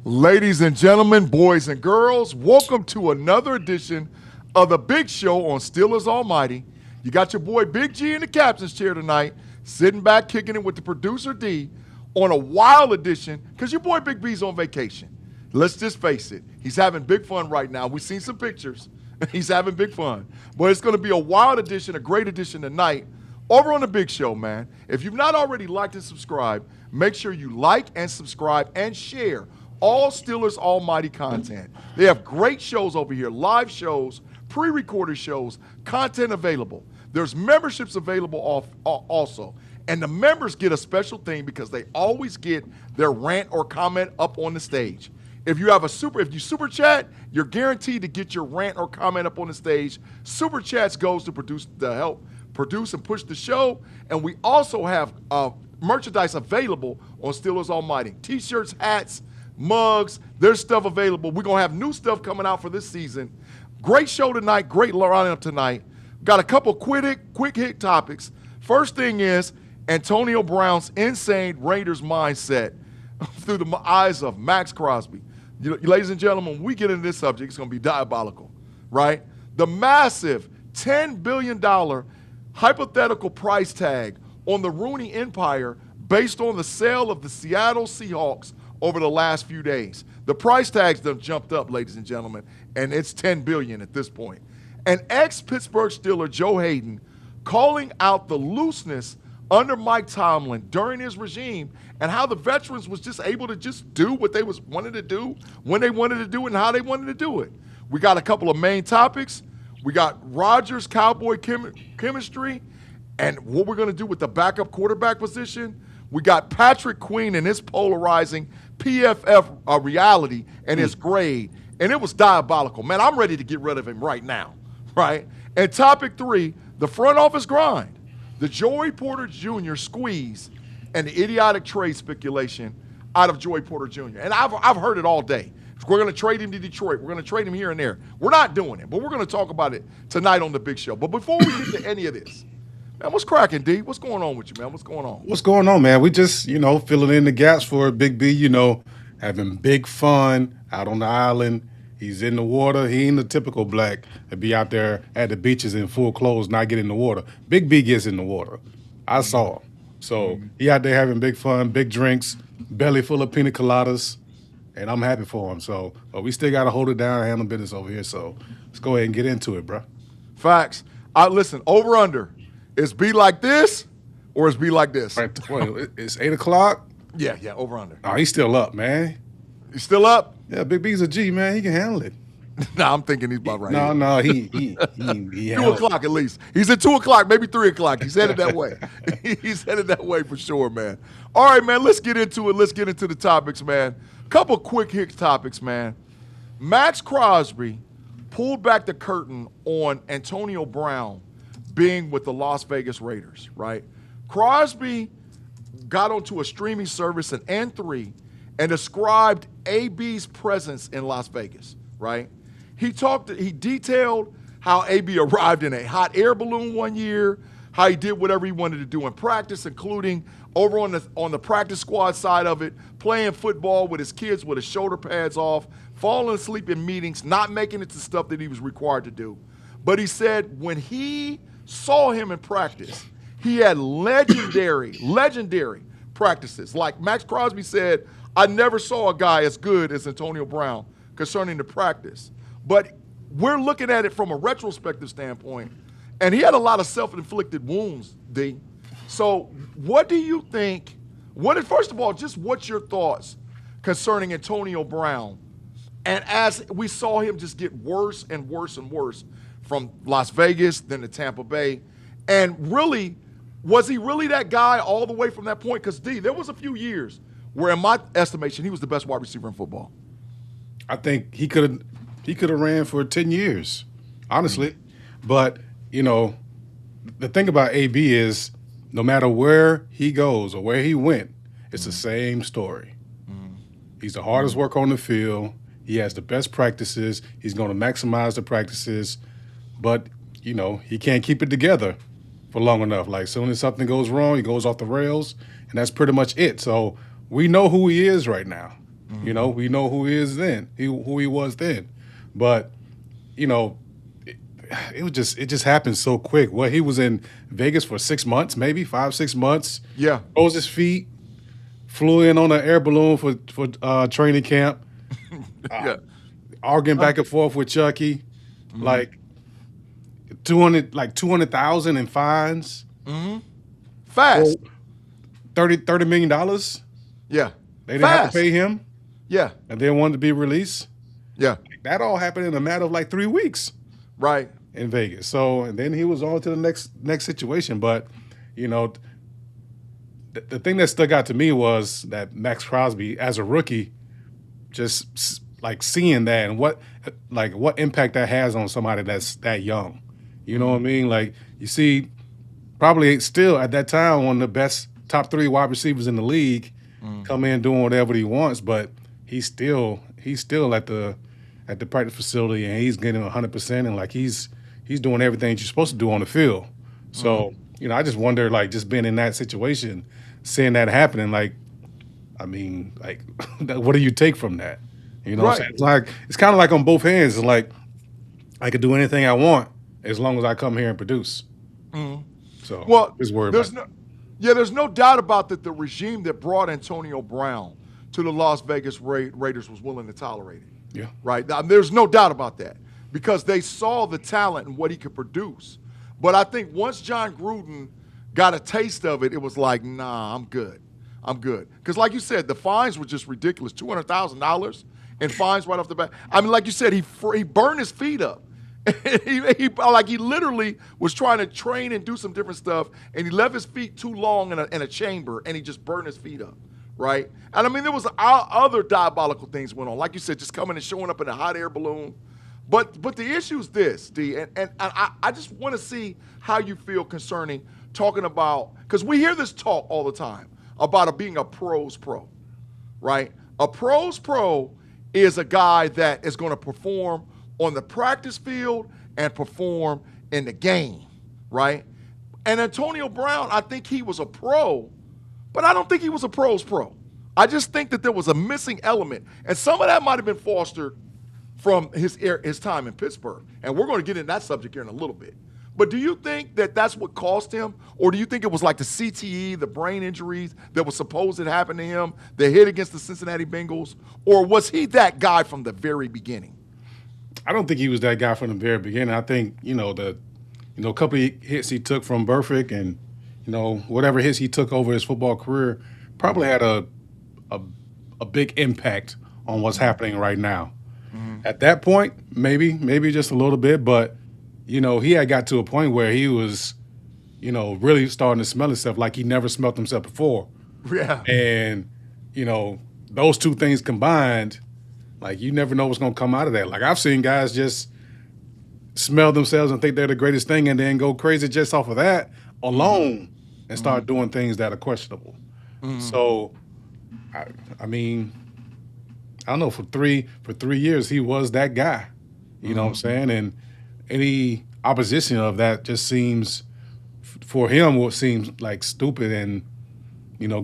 Ladies and gentlemen, boys and girls, welcome to another edition of the Big Show on Steelers Almighty. You got your boy Big G in the captain's chair tonight, sitting back kicking it with the producer D on a wild edition because your boy Big B's on vacation. Let's just face it, he's having big fun right now. We've seen some pictures. He's having big fun. But it's going to be a wild edition, a great edition tonight over on the Big Show, man. If you've not already liked and subscribed, make sure you like and subscribe and share all Steelers Almighty content. They have great shows over here, live shows, pre-recorded shows, content available. There's memberships available also. And the members get a special thing because they always get their rant or comment up on the stage. If you super chat, you're guaranteed to get your rant or comment up on the stage. Super chats goes to help produce and push the show. And we also have merchandise available on Steelers Almighty. T-shirts, hats, mugs, there's stuff available. We're going to have new stuff coming out for this season. Great show tonight, great lineup tonight. Got a couple quick hit topics. First thing is Antonio Brown's insane Raiders mindset through the eyes of Max Crosby. Ladies and gentlemen, when we get into this subject, it's going to be diabolical, right? The massive $10 billion hypothetical price tag on the Rooney Empire based on the sale of the Seattle Seahawks over the last few days. The price tags done jumped up, ladies and gentlemen, and it's $10 billion at this point. And ex-Pittsburgh Steeler Joe Hayden calling out the looseness under Mike Tomlin during his regime and how the veterans was just able to just do what they wanted to do when they wanted to do it and how they wanted to do it. We got a couple of main topics. We got Rodgers Cowboy chemistry and what we're going to do with the backup quarterback position. We got Patrick Queen and his polarizing PFF reality and his grade. And it was diabolical. Man, I'm ready to get rid of him right now, right? And topic 3, the front office grind. The Joey Porter Jr. squeeze and the idiotic trade speculation out of Joey Porter Jr. And I've heard it all day. We're going to trade him to Detroit. We're going to trade him here and there. We're not doing it, but we're going to talk about it tonight on The Big Show. But before we get to any of this, man, what's cracking, D? What's going on with you, man? What's going on? What's going on, man? We just, filling in the gaps for Big B, having big fun out on the island. He's in the water. He ain't the typical black that be out there at the beaches in full clothes, not get in the water. Big B gets in the water. I saw him. So he out there having big fun, big drinks, belly full of pina coladas, and I'm happy for him. So we still got to hold it down and handle business over here. So let's go ahead and get into it, bro. Facts. Listen, over under. Is B like this or is B like this? Right, it's 8 o'clock. Yeah, over under. Oh, he's still up, man. He's still up? Yeah, Big B's a G, man. He can handle it. Nah, I'm thinking he's about right. No, he 2 o'clock at least. He's at 2 o'clock, maybe 3 o'clock. He's headed that way. He's headed that way for sure, man. All right, man, let's get into it. Let's get into the topics, man. Couple quick hit topics, man. Max Crosby pulled back the curtain on Antonio Brown being with the Las Vegas Raiders, right? Crosby got onto a streaming service, an N3, and described AB's presence in Las Vegas, right? He detailed how AB arrived in a hot air balloon one year, how he did whatever he wanted to do in practice, including over on the practice squad side of it, playing football with his kids with his shoulder pads off, falling asleep in meetings, not making it to stuff that he was required to do. But he said when he saw him in practice, he had legendary practices. Like Max Crosby said, I never saw a guy as good as Antonio Brown concerning the practice. But we're looking at it from a retrospective standpoint, and he had a lot of self-inflicted wounds, D. So what do you think, first of all, just what's your thoughts concerning Antonio Brown? And as we saw him just get worse and worse and worse from Las Vegas, then to Tampa Bay, and really, was he really that guy all the way from that point? Because, D, there was a few years where, in my estimation, he was the best wide receiver in football. I think he could have ran for 10 years, honestly. But, the thing about AB is no matter where he goes or where he went, it's the same story. He's the hardest worker on the field. He has the best practices. He's going to maximize the practices. But, he can't keep it together for long enough. Like, as soon as something goes wrong, he goes off the rails, and that's pretty much it. So we know who he is right now. You know, we know who he is then, who he was then. But, you know, it just happened so quick. Well, he was in Vegas for 6 months, maybe 5-6 months. Yeah. Froze his feet, flew in on an air balloon for training camp. Yeah. Arguing back and forth with Chucky, like 200,000 in fines. Fast. $30 million. Yeah. They didn't have to pay him, Yeah. and they wanted to be released. Yeah. That all happened in a matter of like 3 weeks Right. in Vegas. So, and then he was on to the next situation. But, you know, the thing that stuck out to me was that Max Crosby, as a rookie, just like seeing that and what impact that has on somebody that's that young. You know what I mean? Like, you see, probably still at that time one of the best top 3 wide receivers in the league come in doing whatever he wants, but he's still at the practice facility and he's getting 100% and like he's doing everything you're supposed to do on the field. So, you know, I just wonder, like, just being in that situation, seeing that happening, like, I mean, like, what do you take from that? You know what I'm saying? It's kind of like on both hands. It's like I could do anything I want as long as I come here and produce. So, Well, just worry there's about there's no doubt about that. The regime that brought Antonio Brown to the Las Vegas Raiders was willing to tolerate it. Yeah. Right. Now, there's no doubt about that because they saw the talent and what he could produce. But I think once John Gruden got a taste of it, it was like, nah, I'm good. Because like you said, the fines were just ridiculous. $200,000 in fines right off the bat. I mean, like you said, he burned his feet up. he literally was trying to train and do some different stuff, and he left his feet too long in a chamber, and he just burned his feet up, right? And I mean, there was other diabolical things went on, like you said, just coming and showing up in a hot air balloon. But the issue is this, D, and I just want to see how you feel concerning talking about, because we hear this talk all the time about being a pros pro, right? A pros pro is a guy that is going to perform on the practice field and perform in the game, right? And Antonio Brown, I think he was a pro, but I don't think he was a pros pro. I just think that there was a missing element, and some of that might have been fostered from his time in Pittsburgh. And we're going to get into that subject here in a little bit. But do you think that that's what cost him? Or do you think it was like the CTE, the brain injuries that was supposed to happen to him, the hit against the Cincinnati Bengals? Or was he that guy from the very beginning? I don't think he was that guy from the very beginning. I think, a couple of hits he took from Burfict and, whatever hits he took over his football career probably had a big impact on what's happening right now. At that point, maybe just a little bit, but, he had got to a point where he was, really starting to smell himself like he never smelled himself before. Yeah. And, those two things combined, like, you never know what's going to come out of that. Like, I've seen guys just smell themselves and think they're the greatest thing and then go crazy just off of that alone and start doing things that are questionable. So, I mean, I don't know, for three years, he was that guy. You know what I'm saying? And any opposition of that just seems, for him, what seems like stupid and,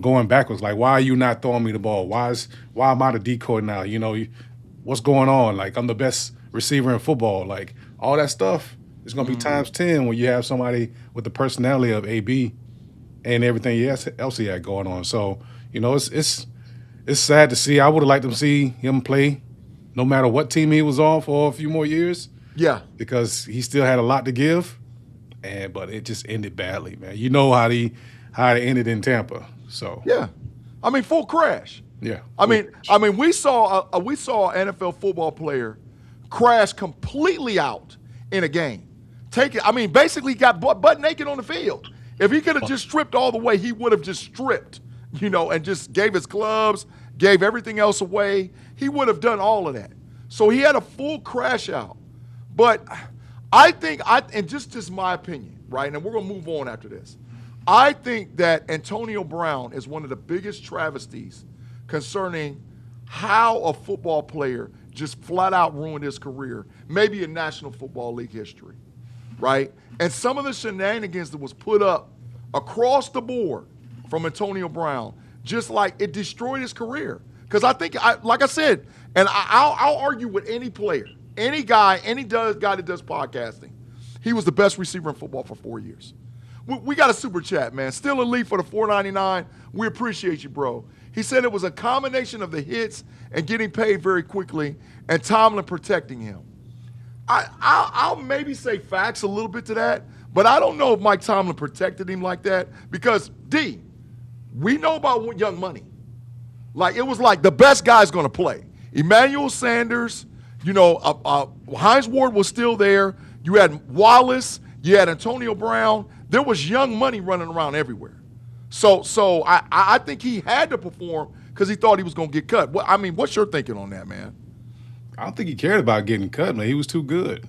going backwards. Like, why are you not throwing me the ball? Why am I the decoy now? What's going on? Like, I'm the best receiver in football. Like, all that stuff is going to be times 10 when you have somebody with the personality of AB and everything else he had going on. So, it's sad to see. I would have liked to see him play no matter what team he was on for a few more years. Yeah. Because he still had a lot to give, but it just ended badly, man. You know how it ended in Tampa. So yeah, I mean, full crash. Yeah. I mean, we saw an NFL football player crash completely out in a game. Basically got butt naked on the field. If he could have just stripped all the way, he would have just stripped, and just gave his gloves, gave everything else away. He would have done all of that. So he had a full crash out. But I think, and just my opinion, right, and we're going to move on after this, I think that Antonio Brown is one of the biggest travesties concerning how a football player just flat out ruined his career, maybe in National Football League history, right? And some of the shenanigans that was put up across the board from Antonio Brown, just like it destroyed his career. Because I think, like I said, and I'll argue with any player, any guy that does podcasting. He was the best receiver in football for 4 years. We got a super chat, man. Still elite for the $4.99. We appreciate you, bro. He said it was a combination of the hits and getting paid very quickly and Tomlin protecting him. I'll maybe say facts a little bit to that, but I don't know if Mike Tomlin protected him like that because, D, we know about Young Money. Like, it was like the best guy's going to play. Emmanuel Sanders, Hines Ward was still there. You had Wallace. You had Antonio Brown. There was Young Money running around everywhere. So I think he had to perform because he thought he was going to get cut. What's your thinking on that, man? I don't think he cared about getting cut, man. He was too good.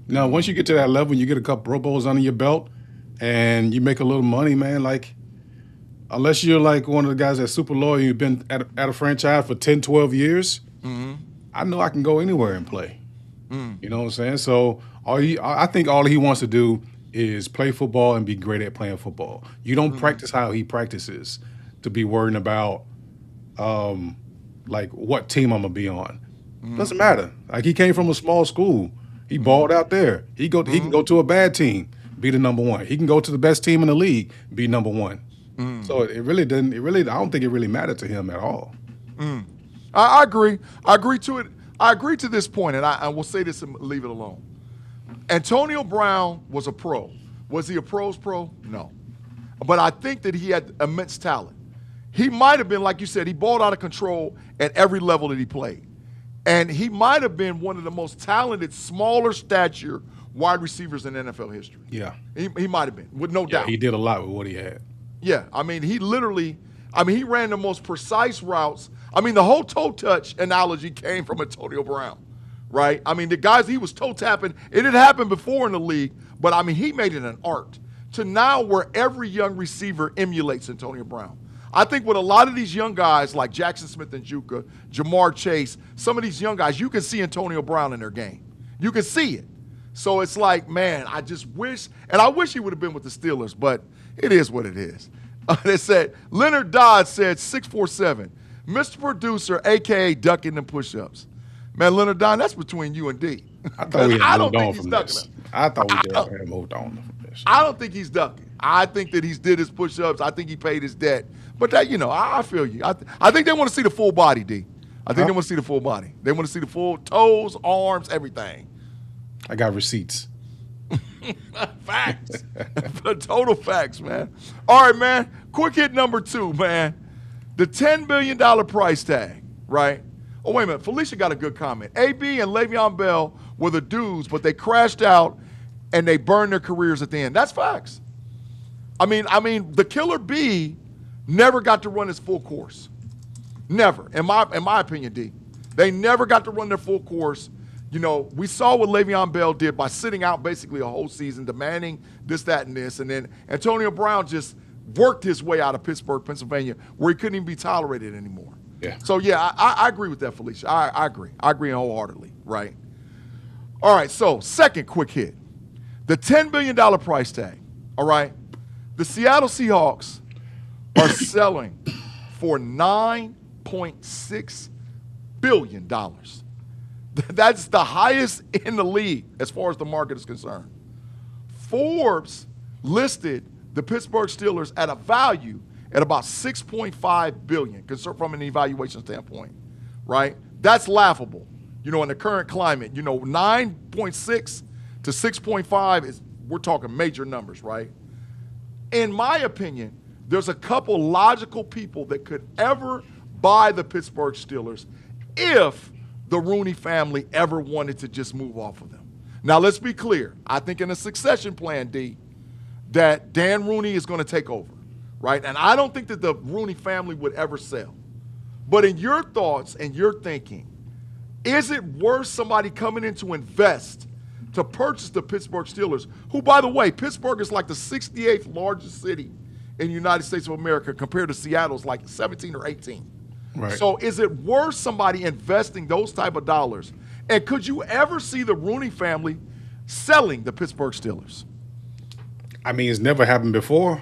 Now, once you get to that level, you get a couple Pro Bowls under your belt, and you make a little money, man, like, unless you're like one of the guys that's super loyal, you've been at a franchise for 10, 12 years, I know I can go anywhere and play. You know what I'm saying? So I think all he wants to do is play football and be great at playing football. You don't practice how he practices to be worrying about like what team I'm going to be on. Doesn't matter. Like, he came from a small school. He balled out there. He can go to a bad team, be the number one. He can go to the best team in the league, be number one. So it really didn't. I don't think it really mattered to him at all. I agree. I agree to it. I agree to this point, and I will say this and leave it alone. Antonio Brown was a pro. Was he a pro's pro? No. But I think that he had immense talent. He might have been, like you said, he balled out of control at every level that he played. And he might have been one of the most talented, smaller stature wide receivers in NFL history. Yeah. He might have been, with no doubt. He did a lot with what he had. Yeah. He ran the most precise routes. The whole toe touch analogy came from Antonio Brown, right? The guys, he was toe tapping. It had happened before in the league, but he made it an art to now where every young receiver emulates Antonio Brown. I think with a lot of these young guys like Jackson Smith-Njigba, Jamar Chase, some of these young guys, you can see Antonio Brown in their game. You can see it. So it's like, man, I just wish, and I wish he would have been with the Steelers, but it is what it is. They said, Leonard Dodd said 647, Mr. Producer, a.k.a. ducking them push-ups. Man, Leonard Dodd, that's between you and D. I thought we had moved on from this. I thought we had moved on from this. I don't think he's ducking. I think that he's did his push-ups. I think he paid his debt. But that, I feel you. I think they want to see the full body, D. I think they want to see the full body. They want to see the full toes, arms, everything. I got receipts. Facts. Total facts, man. All right, man. Quick hit number 2, man. The $10 billion price tag, right? Oh, wait a minute. Felicia got a good comment. AB and Le'Veon Bell were the dudes, but they crashed out and they burned their careers at the end. That's facts. The Killer Bee never got to run his full course. Never, in my opinion, D. They never got to run their full course. We saw what Le'Veon Bell did by sitting out basically a whole season, demanding this, that, and this. And then Antonio Brown just worked his way out of Pittsburgh, Pennsylvania, where he couldn't even be tolerated anymore. Yeah. So, yeah, I agree with that, Felicia. I agree. I agree wholeheartedly, right? All right, so second quick hit. The $10 billion price tag, all right? The Seattle Seahawks are selling for $9.6 billion. That's the highest in the league as far as the market is concerned. Forbes listed the Pittsburgh Steelers at a value at about $6.5 billion from an evaluation standpoint, right? That's laughable. In the current climate, 9.6 to 6.5 is, we're talking major numbers, right? In my opinion, there's a couple logical people that could ever buy the Pittsburgh Steelers if the Rooney family ever wanted to just move off of them. Now, let's be clear. I think in a succession plan, D, that Dan Rooney is going to take over, right? And I don't think that the Rooney family would ever sell. But in your thoughts and your thinking, is it worth somebody coming in to invest to purchase the Pittsburgh Steelers, who, by the way, Pittsburgh is like the 68th largest city in the United States of America compared to Seattle's like 17 or 18. Right. So is it worth somebody investing those type of dollars? And could you ever see the Rooney family selling the Pittsburgh Steelers? It's never happened before.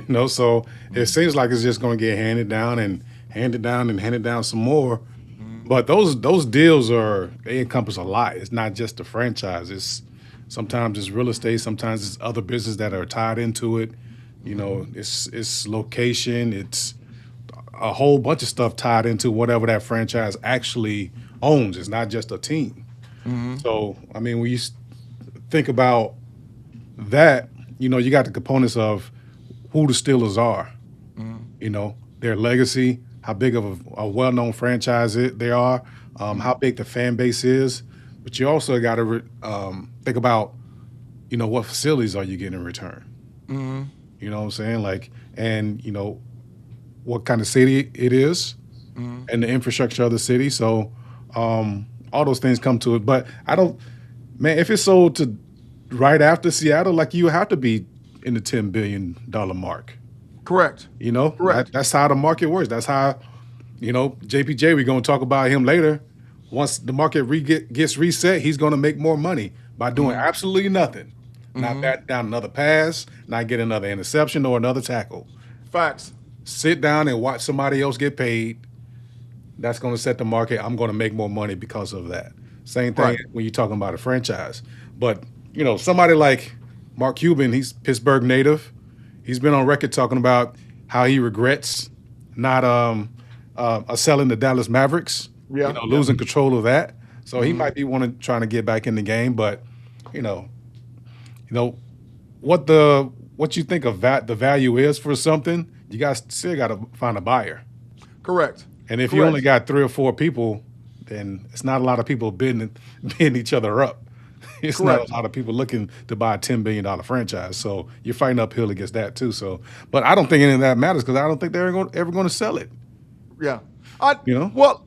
So it seems like it's just going to get handed down handed down and handed down some more. But those deals they encompass a lot. It's not just the franchise. It's sometimes it's real estate, sometimes it's other business that are tied into it. You know, it's location, it's a whole bunch of stuff tied into whatever that franchise actually owns. It's not just a team. So, I mean, when you think about that, you know, you got the components of who the Steelers are, you know, their legacy, how big of a well-known franchise they are, how big the fan base is. But you also got to think about, you know, what facilities are you getting in return? You know what I'm saying? Like, and, you know, what kind of city it is and the infrastructure of the city. So all those things come to it. But man, if it's sold to right after Seattle, like you have to be in the $10 billion mark. Correct. You know, Correct. That's how the market works. That's how, you know, JPJ, we're going to talk about him later. Once the market gets reset, he's going to make more money by doing absolutely nothing. Not bat down another pass, not get another interception or another tackle. Facts. Sit down and watch somebody else get paid. That's going to set the market. I'm going to make more money because of that. Same thing when you're talking about a franchise. But, you know, somebody like Mark Cuban, he's Pittsburgh native. He's been on record talking about how he regrets not selling the Dallas Mavericks, Yeah. you know, losing control of that. So he might be trying to get back in the game. But, you know, what you think of the value is for something, you still got to find a buyer. Correct. And if you only got 3 or 4 people, then it's not a lot of people bidding each other up. It's not a lot of people looking to buy a $10 billion franchise. So you're fighting uphill against that too. So, but I don't think any of that matters because I don't think they're ever going to sell it. Yeah. You know? Well,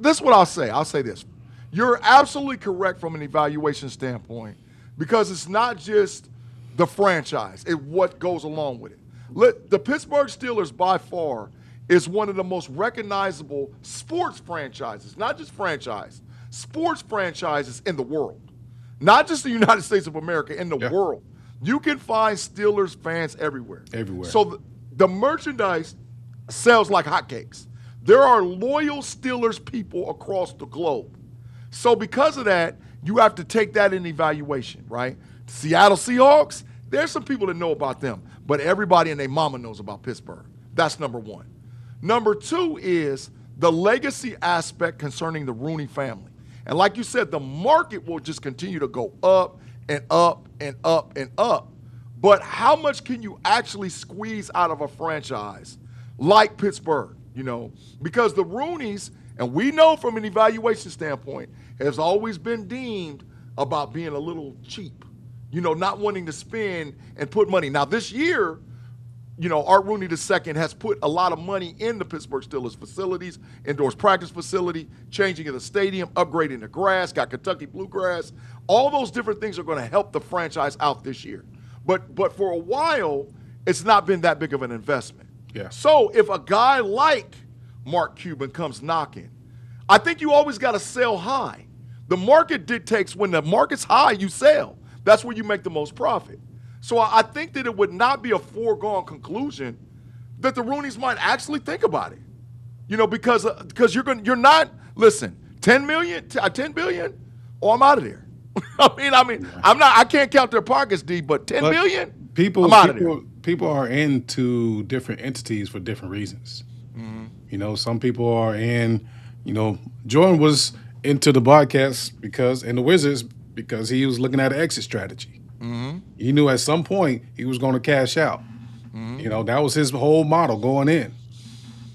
this is what I'll say. I'll say this. You're absolutely correct from an evaluation standpoint because it's not just the franchise. It's what goes along with it. The Pittsburgh Steelers, by far, is one of the most recognizable sports franchises, not just franchise, sports franchises in the world. Not just the United States of America, in the world. You can find Steelers fans everywhere. Everywhere. So the merchandise sells like hotcakes. There are loyal Steelers people across the globe. So because of that, you have to take that in evaluation, right? Seattle Seahawks, there's some people that know about them, but everybody and their mama knows about Pittsburgh. That's number one. Number two is the legacy aspect concerning the Rooney family. And like you said, the market will just continue to go up and up and up and up. But how much can you actually squeeze out of a franchise like Pittsburgh, you know? Because the Rooneys, and we know from an evaluation standpoint, has always been deemed about being a little cheap, you know, not wanting to spend and put money. Now, this year, you know, Art Rooney II has put a lot of money in the Pittsburgh Steelers facilities, indoors practice facility, changing of the stadium, upgrading the grass, got Kentucky bluegrass. All those different things are going to help the franchise out this year. But for a while, it's not been that big of an investment. Yeah. So if a guy like Mark Cuban comes knocking, I think you always got to sell high. The market dictates when the market's high, you sell. That's where you make the most profit. So I think that it would not be a foregone conclusion that the Rooneys might actually think about it, you know, because you're not, listen, 10 billion, oh, I'm out of there. I can't count their pockets, D, but 10 billion, I'm out of there. People are into different entities for different reasons. You know, some people are in, you know, Jordan was into the broadcast and the Wizards because he was looking at an exit strategy. He knew at some point he was going to cash out. You know, that was his whole model going in.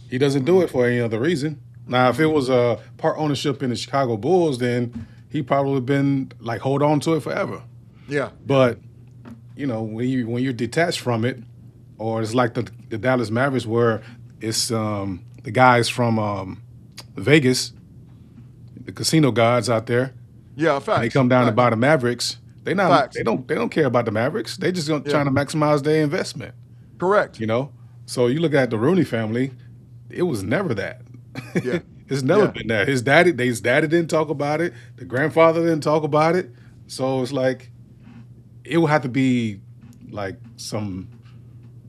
He doesn't do it for any other reason. Now, if it was a part ownership in the Chicago Bulls, then he probably been like, hold on to it forever. Yeah. But, you know, when you're detached from it, or it's like the Dallas Mavericks where it's the guys from Vegas, the casino gods out there. Yeah, facts. They come down to buy the Mavericks. They don't care about the Mavericks. They just trying to maximize their investment. Correct. You know? So you look at the Rooney family, it was never that. Yeah. It's never been that. His daddy didn't talk about it. The grandfather didn't talk about it. So it's like it would have to be like some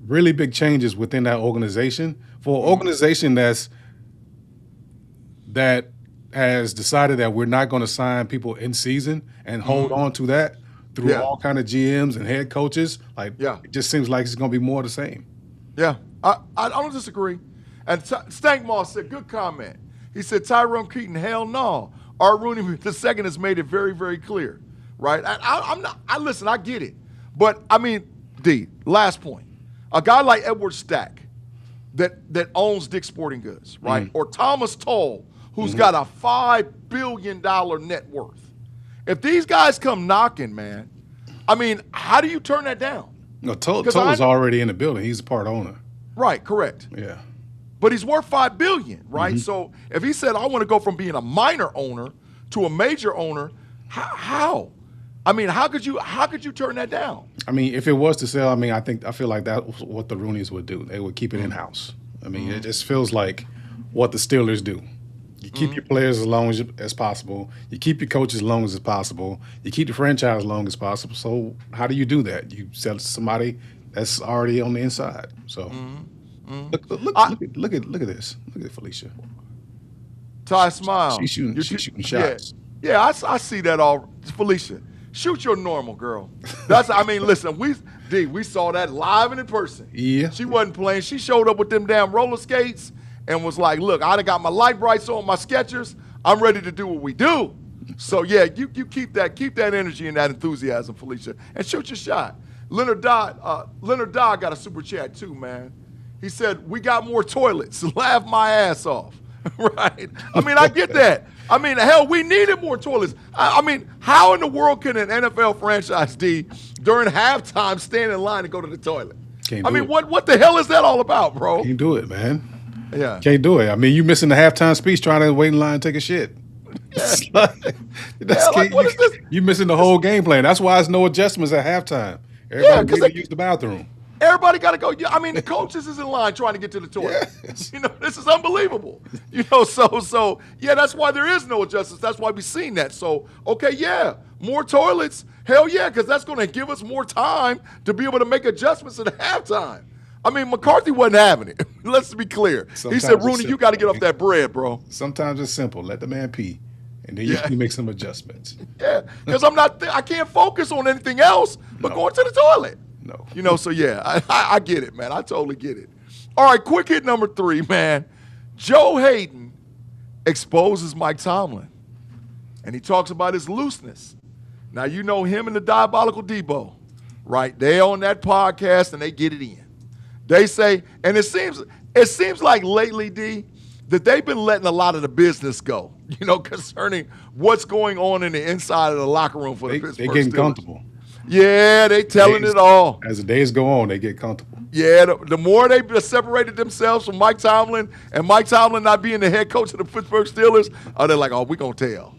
really big changes within that organization. For an organization that's that has decided that we're not going to sign people in season and hold on to that through all kind of GMs and head coaches. Like, it just seems like it's going to be more of the same. Yeah, I don't disagree. And Stank Moss said, good comment. He said, Tyrone Keaton, hell no. Art Rooney II has made it very, very clear, right? Listen, I get it. But, I mean, D, last point. A guy like Edward Stack that owns Dick's Sporting Goods, right? Or Thomas Tull, who's got a $5 billion net worth. If these guys come knocking, man, I mean, how do you turn that down? No, Tull's already in the building. He's a part owner. Right, correct. Yeah. But he's worth $5 billion, right? So if he said, I want to go from being a minor owner to a major owner, how? I mean, how could you turn that down? I mean, if it was to sell, I mean, I feel like that's what the Rooneys would do. They would keep it in-house. I mean, it just feels like what the Steelers do. You keep your players as long as possible. You keep your coaches as long as possible. You keep the franchise as long as possible. So how do you do that? You sell it to somebody that's already on the inside. So look at this. Look at Felicia. Ty, smile. She's shooting shots. Yeah, I see that all. Felicia, shoot your normal, girl. I mean, listen, we saw that live and in person. Yeah. She wasn't playing. She showed up with them damn roller skates and was like, look, I done got my light brights on, my Skechers. I'm ready to do what we do. So, yeah, you keep that energy and that enthusiasm, Felicia, and shoot your shot. Leonard Dodd got a super chat too, man. He said, we got more toilets. Laugh my ass off. Right? I mean, I get that. I mean, hell, we needed more toilets. I mean, how in the world can an NFL franchise, D, during halftime stand in line to go to the toilet? What the hell is that all about, bro? Can't do it, man. Yeah. Can't do it. I mean, you missing the halftime speech trying to wait in line and take a shit. Yeah. What is this? You missing the whole game plan. That's why there's no adjustments at halftime. Everybody they use the bathroom. Everybody got to go. I mean, the coaches is in line trying to get to the toilet. Yes. This is unbelievable. So yeah, that's why there is no adjustments. That's why we've seen that. So, okay, yeah, more toilets. Hell yeah, because that's going to give us more time to be able to make adjustments at halftime. I mean, McCarthy wasn't having it. Let's be clear. He said, Rooney, you got to get off that bread, bro. Sometimes it's simple. Let the man pee, and then you make some adjustments. Yeah, because I can't focus on anything else but going to the toilet. No. So yeah, I get it, man. I totally get it. All right, quick hit number 3, man. Joe Hayden exposes Mike Tomlin, and he talks about his looseness. Now, you know him and the Diabolical Debo, right? They on that podcast, and they get it in. They say, and it seems like lately, D, that they've been letting a lot of the business go, concerning what's going on in the inside of the locker room for the Pittsburgh Steelers. They're getting comfortable. Yeah, they telling it all. As the days go on, they get comfortable. Yeah, the more they separated themselves from Mike Tomlin, and Mike Tomlin not being the head coach of the Pittsburgh Steelers, they're like, we're going to tell.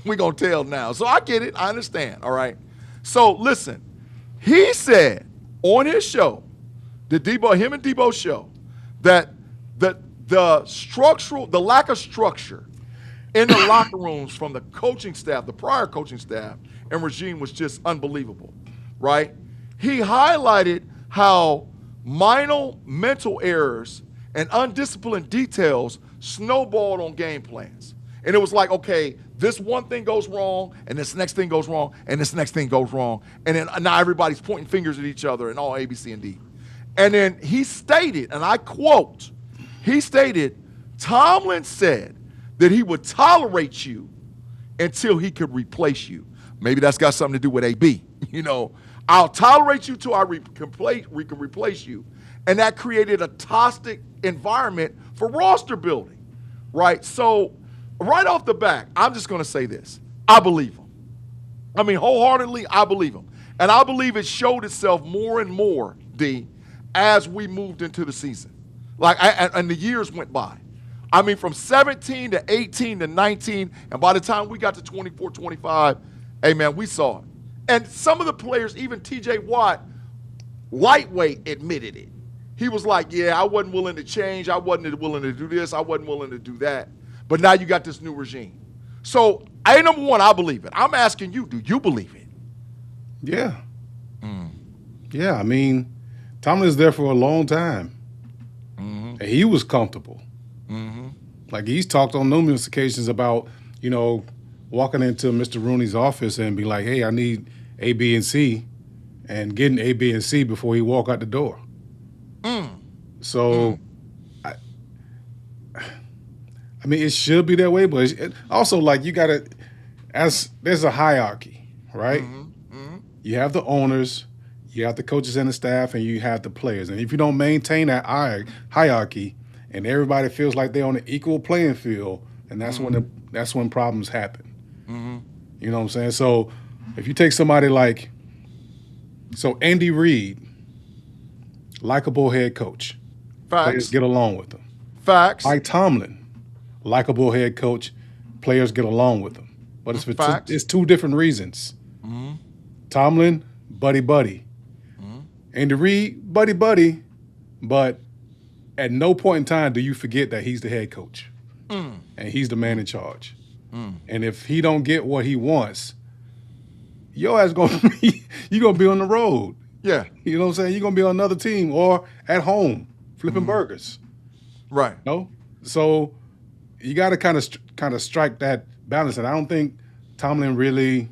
We're going to tell now. So I get it. I understand, all right? So listen, he said on his show, him and Debo's show, that the lack of structure in the locker rooms from the coaching staff, the prior coaching staff and regime was just unbelievable, right? He highlighted how minor mental errors and undisciplined details snowballed on game plans. And it was like, okay, this one thing goes wrong, and this next thing goes wrong, and this next thing goes wrong. And then now everybody's pointing fingers at each other and all A, B, C, and D. And then he stated, and I quote, Tomlin said that he would tolerate you until he could replace you. Maybe that's got something to do with AB. I'll tolerate you till we can replace you. And that created a toxic environment for roster building, right? So right off the bat, I'm just going to say this. I believe him. I mean, wholeheartedly, I believe him. And I believe it showed itself more and more, D, as we moved into the season. And the years went by. I mean, from 17 to 18 to 19, and by the time we got to 24, 25, hey, man, we saw it. And some of the players, even T.J. Watt, lightweight admitted it. He was like, yeah, I wasn't willing to change. I wasn't willing to do this. I wasn't willing to do that. But now you got this new regime. So, number one, I believe it. I'm asking you, do you believe it? Yeah. Yeah, I mean, Tomlin's there for a long time. And he was comfortable. Like he's talked on numerous occasions about, you know, walking into Mr. Rooney's office and be like, "Hey, I need A, B, and C," and getting A, B, and C before he walk out the door. So, I mean, it should be that way, but also like you gotta, there's a hierarchy, right? You have the owners, you have the coaches and the staff, and you have the players. And if you don't maintain that hierarchy, and everybody feels like they're on an equal playing field, and that's when problems happen. You know what I'm saying? So if you take somebody like, Andy Reid, likable head coach, players get along with him. Facts. Mike Tomlin, likable head coach, players get along with him. But it's two different reasons. Tomlin, buddy. Andy Reid, buddy. But at no point in time do you forget that he's the head coach. And he's the man in charge. And if he don't get what he wants, your ass you're gonna be on the road. Yeah. You know what I'm saying? You're gonna be on another team or at home flipping burgers. Right. No? So you gotta kind of strike that balance. And I don't think Tomlin really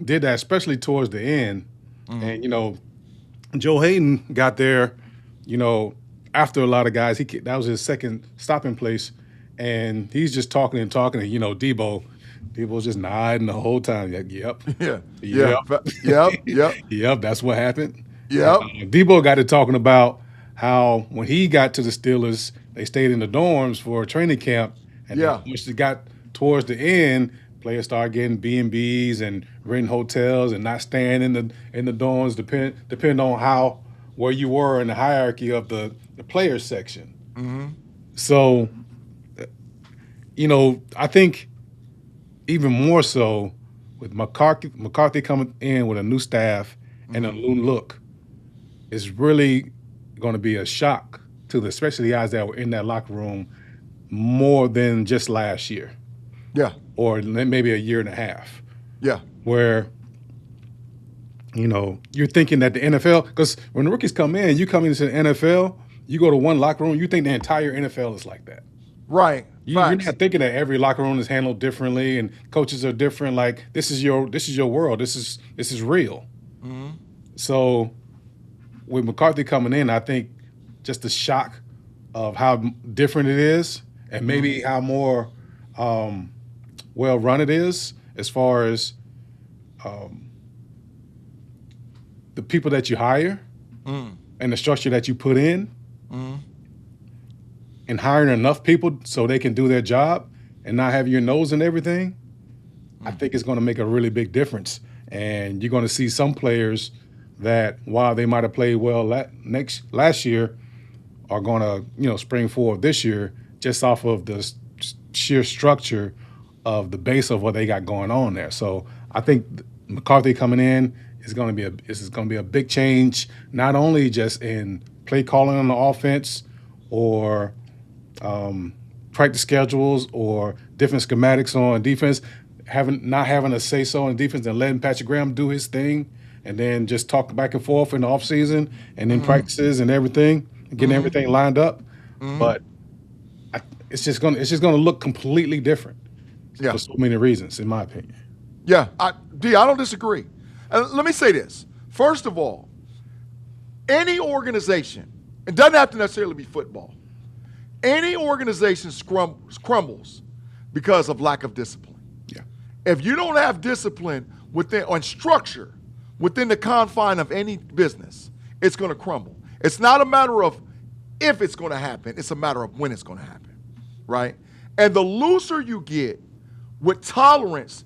did that, especially towards the end. And Joe Hayden got there, after a lot of guys. That was his second stopping place, and he's just talking and Debo's just nodding the whole time. Like, yep. Yep, that's what happened. Yep. Debo got to talking about how when he got to the Steelers, they stayed in the dorms for training camp, and once it got towards the end, players started getting B&Bs and renting hotels and not staying in the dorms, depending on where you were in the hierarchy of the players section. So, I think even more so with McCarthy coming in with a new staff and a new look, is really going to be a shock to especially the guys that were in that locker room more than just last year. Yeah. Or maybe a year and a half. Yeah. Where, you're thinking that the NFL, because when the rookies come in, you come into the NFL, you go to one locker room, you think the entire NFL is like that. Right. You're not thinking that every locker room is handled differently and coaches are different. Like, this is your world. This is real. So with McCarthy coming in, I think just the shock of how different it is and maybe how more well run it is as far as the people that you hire and the structure that you put in and hiring enough people so they can do their job and not have your nose in everything, I think it's going to make a really big difference. And you're going to see some players that, while they might have played well last year, are going to spring forward this year just off of the sheer structure of the base of what they got going on there. So I think McCarthy coming in is going to be a big change, not only just in play calling on the offense or practice schedules or different schematics on defense, not having a say so in defense and letting Patrick Graham do his thing, and then just talk back and forth in the offseason and in practices and everything, getting everything lined up. But it's just gonna look completely different. For so many reasons, in my opinion. Yeah, I don't disagree. Let me say this. First of all, any organization, it doesn't have to necessarily be football, any organization crumbles because of lack of discipline. Yeah. If you don't have discipline on structure within the confine of any business, it's going to crumble. It's not a matter of if it's going to happen, it's a matter of when it's going to happen, right? And the looser you get with tolerance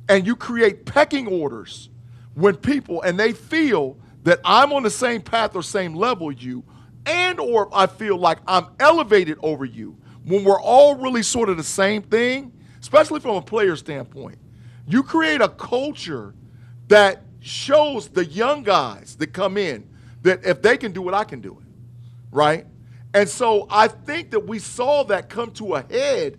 and you create pecking orders when people, and they feel that I'm on the same path or same level as you, and or I feel like I'm elevated over you, when we're all really sort of the same thing, especially from a player standpoint, you create a culture that shows the young guys that come in that if they can do it, I can do it, right? And so I think that we saw that come to a head,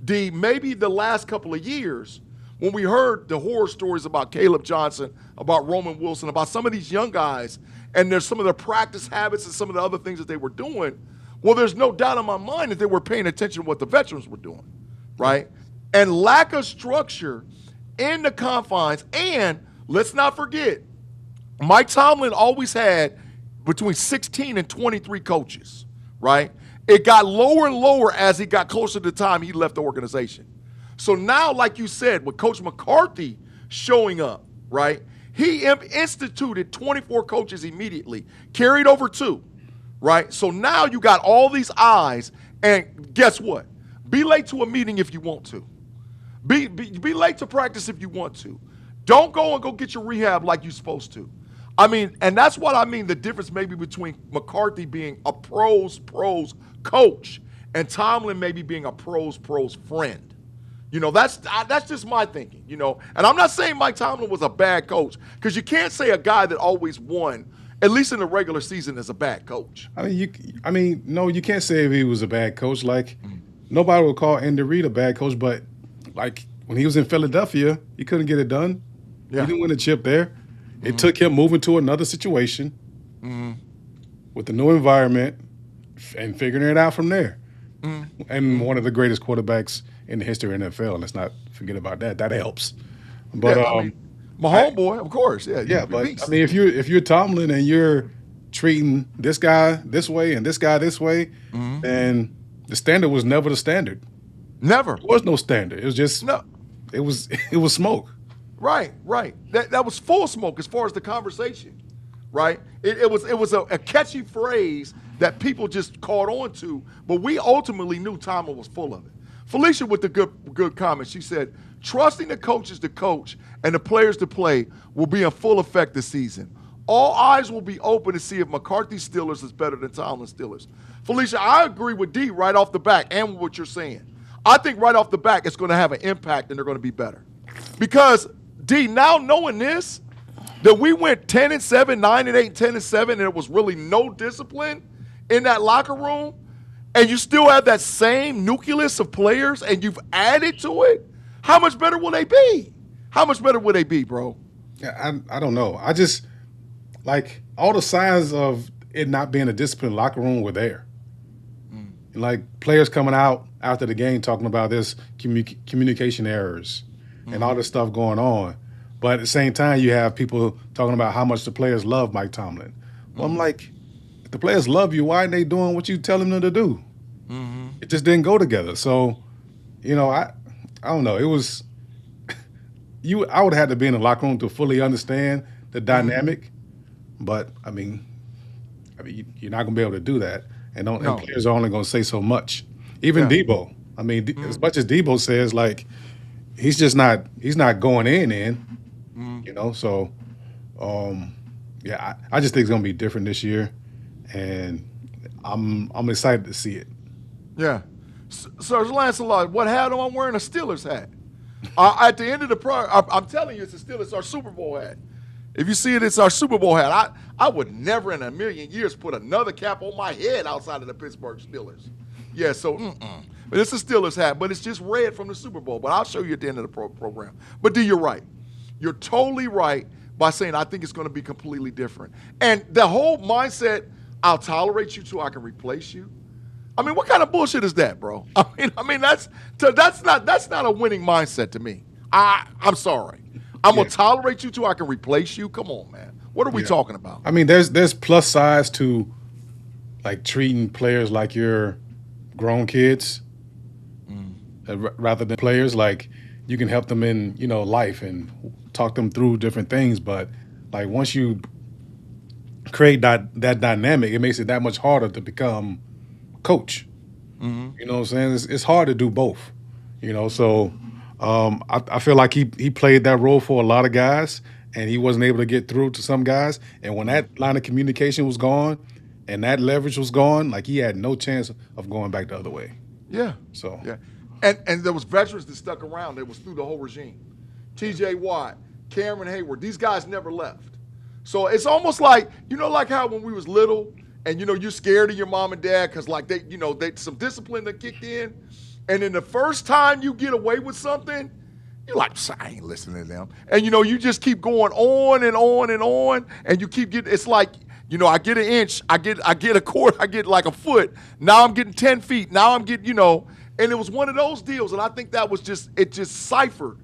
maybe the last couple of years, when we heard the horror stories about Caleb Johnson, about Roman Wilson, about some of these young guys, and there's some of their practice habits and some of the other things that they were doing. Well, there's no doubt in my mind that they were paying attention to what the veterans were doing, right? And lack of structure in the confines. And let's not forget, Mike Tomlin always had between 16 and 23 coaches, right? It got lower and lower as he got closer to the time he left the organization. So now, like you said, with Coach McCarthy showing up, right, he instituted 24 coaches immediately, carried over 2, right? So now you got all these eyes, and guess what? Be late to a meeting if you want to. Be late to practice if you want to. Don't go get your rehab like you're supposed to. I mean, and that's what I mean, the difference maybe between McCarthy being a pros coach and Tomlin maybe being a pros friend. You know, that's just my thinking, you know. And I'm not saying Mike Tomlin was a bad coach, because you can't say a guy that always won, at least in the regular season, is a bad coach. No, you can't say if he was a bad coach. Like, nobody would call Andy Reid a bad coach, but, like, when he was in Philadelphia, he couldn't get it done. Yeah. He didn't win a chip there. It took him moving to another situation with a new environment and figuring it out from there. And one of the greatest quarterbacks in the history of the NFL, and let's not forget about that. That helps. But my homeboy, of course, yeah. But I mean, if you're Tomlin and you're treating this guy this way and this guy this way, then the standard was never the standard. Never. There was no standard. It was just It was smoke. Right. That was full smoke as far as the conversation, right? It was a catchy phrase that people just caught on to, but we ultimately knew Tomlin was full of it. Felicia with the good comment, she said, trusting the coaches to coach and the players to play will be in full effect this season. All eyes will be open to see if McCarthy's Steelers is better than Tomlin's Steelers. Felicia, I agree with D right off the back and with what you're saying. I think right off the back it's going to have an impact and they're going to be better. Because, D, now knowing this, that we went 10-7, 9-8, 10-7, and there was really no discipline in that locker room, and you still have that same nucleus of players and you've added to it, how much better will they be? How much better will they be, bro? Yeah, I don't know. I just, like, all the signs of it not being a disciplined locker room were there. Like, players coming out after the game talking about this communication errors and all this stuff going on. But at the same time, you have people talking about how much the players love Mike Tomlin. Well, I'm like, if the players love you, why aren't they doing what you telling them to do? It just didn't go together. So, you know, I don't know. It was I would have had to be in the locker room to fully understand the dynamic. But I mean, you're not gonna be able to do that, and players are only gonna say so much. Even Debo. I mean, as much as Debo says, like, he's not going in. You know. So, I just think it's gonna be different this year, and I'm excited to see it. Yeah. Sir Lancelot, what hat am I wearing? A Steelers hat. At the end of the program, I'm telling you, it's our Super Bowl hat. If you see it, it's our Super Bowl hat. I would never in a million years put another cap on my head outside of the Pittsburgh Steelers. Yeah, so, but it's a Steelers hat, but it's just red from the Super Bowl. But I'll show you at the end of the program. But D, you're right. You're totally right by saying I think it's going to be completely different. And the whole mindset, I'll tolerate you till I can replace you. I mean, what kind of bullshit is that, bro? I mean that's not a winning mindset to me. I'm sorry. I'm gonna tolerate you till I can replace you. Come on, man. What are we talking about? I mean, there's plus sides to, like, treating players like you're grown kids rather than players. Like, you can help them in, you know, life and talk them through different things. But, like, once you create that dynamic, it makes it that much harder to become coach. You know what I'm saying? It's hard to do both. You know, so I feel like he played that role for a lot of guys, and he wasn't able to get through to some guys. And when that line of communication was gone and that leverage was gone, like, he had no chance of going back the other way. Yeah. So and there was veterans that stuck around. That was through the whole regime. T.J. Watt, Cameron Hayward. These guys never left. So it's almost like, you know, like how when we was little and, you know, you're scared of your mom and dad because, like, they some discipline that kicked in. And then the first time you get away with something, you're like, I ain't listening to them. And, you know, you just keep going on and on and on. And you keep getting, it's like I get an inch, I get a quarter, I get like a foot. Now I'm getting 10 feet. Now I'm getting, and it was one of those deals. And I think that was just ciphered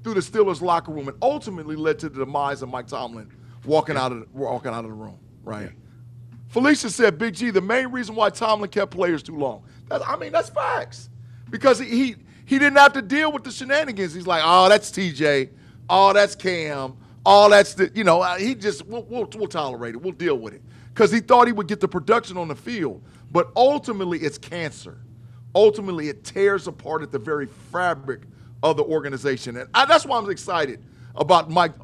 through the Steelers locker room and ultimately led to the demise of Mike Tomlin walking out of the room, right? Yeah. Felicia said, Big G, the main reason why Tomlin kept players too long. That's facts. Because he didn't have to deal with the shenanigans. He's like, oh, that's TJ. Oh, that's Cam. Oh, that's he just, we'll tolerate it. We'll deal with it. Because he thought he would get the production on the field. But ultimately, it's cancer. Ultimately, it tears apart at the very fabric of the organization. And that's why I'm excited about Mike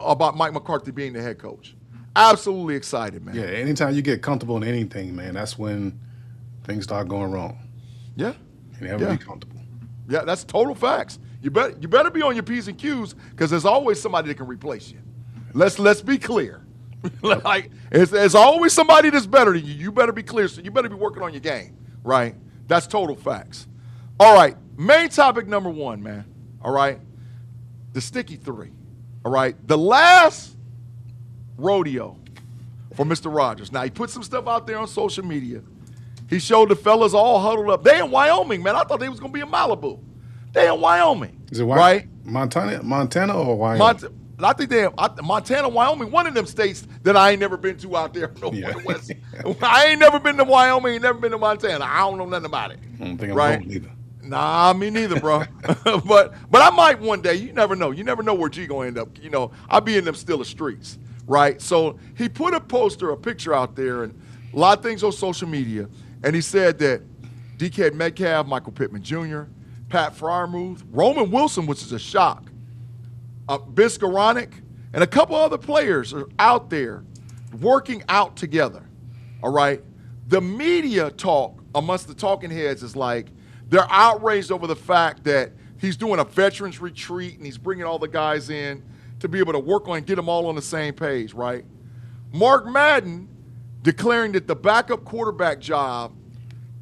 McCarthy being the head coach. Absolutely excited, man. Yeah, anytime you get comfortable in anything, man, that's when things start going wrong. Yeah. You never be comfortable. Yeah, that's total facts. You better be on your P's and Q's because there's always somebody that can replace you. Let's be clear. Like there's always somebody that's better than you. You better be clear. So you better be working on your game, right? That's total facts. All right, main topic number 1, man. All right, the sticky 3. All right, the last rodeo for Mr. Rodgers. Now, he put some stuff out there on social media. He showed the fellas all huddled up. They in Wyoming, man. I thought they was going to be in Malibu. They in Wyoming. Is it right? Montana or Wyoming? I think they Montana, Wyoming, one of them states that I ain't never been to out there. West. I ain't never been to Wyoming, ain't never been to Montana. I don't know nothing about it. I don't think I'm going either. Nah, me neither, bro. but I might one day. You never know. You never know where G going to end up. I'll be in them Steelers streets. Right, so he put a picture out there, and a lot of things on social media, and he said that DK Metcalf, Michael Pittman Jr., Pat Freiermuth, Roman Wilson, which is a shock, Biscaronic, and a couple other players are out there working out together. All right, the media talk amongst the talking heads is like they're outraged over the fact that he's doing a veterans retreat and he's bringing all the guys in to be able to work on and get them all on the same page, right? Mark Madden declaring that the backup quarterback job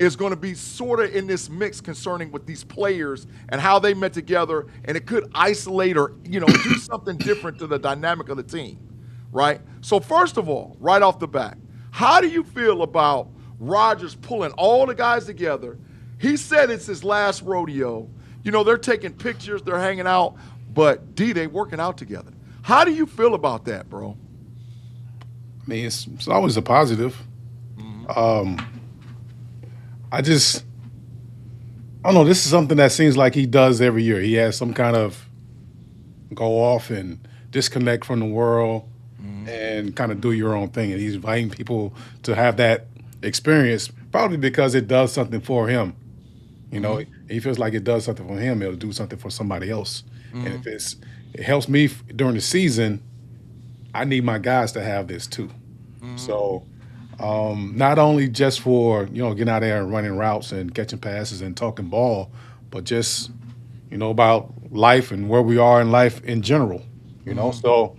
is going to be sort of in this mix concerning with these players and how they met together, and it could isolate or, do something different to the dynamic of the team, right? So first of all, right off the bat, how do you feel about Rodgers pulling all the guys together? He said it's his last rodeo. They're taking pictures, they're hanging out, but they working out together. How do you feel about that, bro? I mean, it's always a positive. Mm-hmm. I don't know. This is something that seems like he does every year. He has some kind of go off and disconnect from the world and kind of do your own thing. And he's inviting people to have that experience, probably because it does something for him. He feels like it does something for him. It'll do something for somebody else. Mm-hmm. And if it helps me during the season, I need my guys to have this too. Mm-hmm. So not only just for, getting out there and running routes and catching passes and talking ball, but just, about life and where we are in life in general, Mm-hmm. So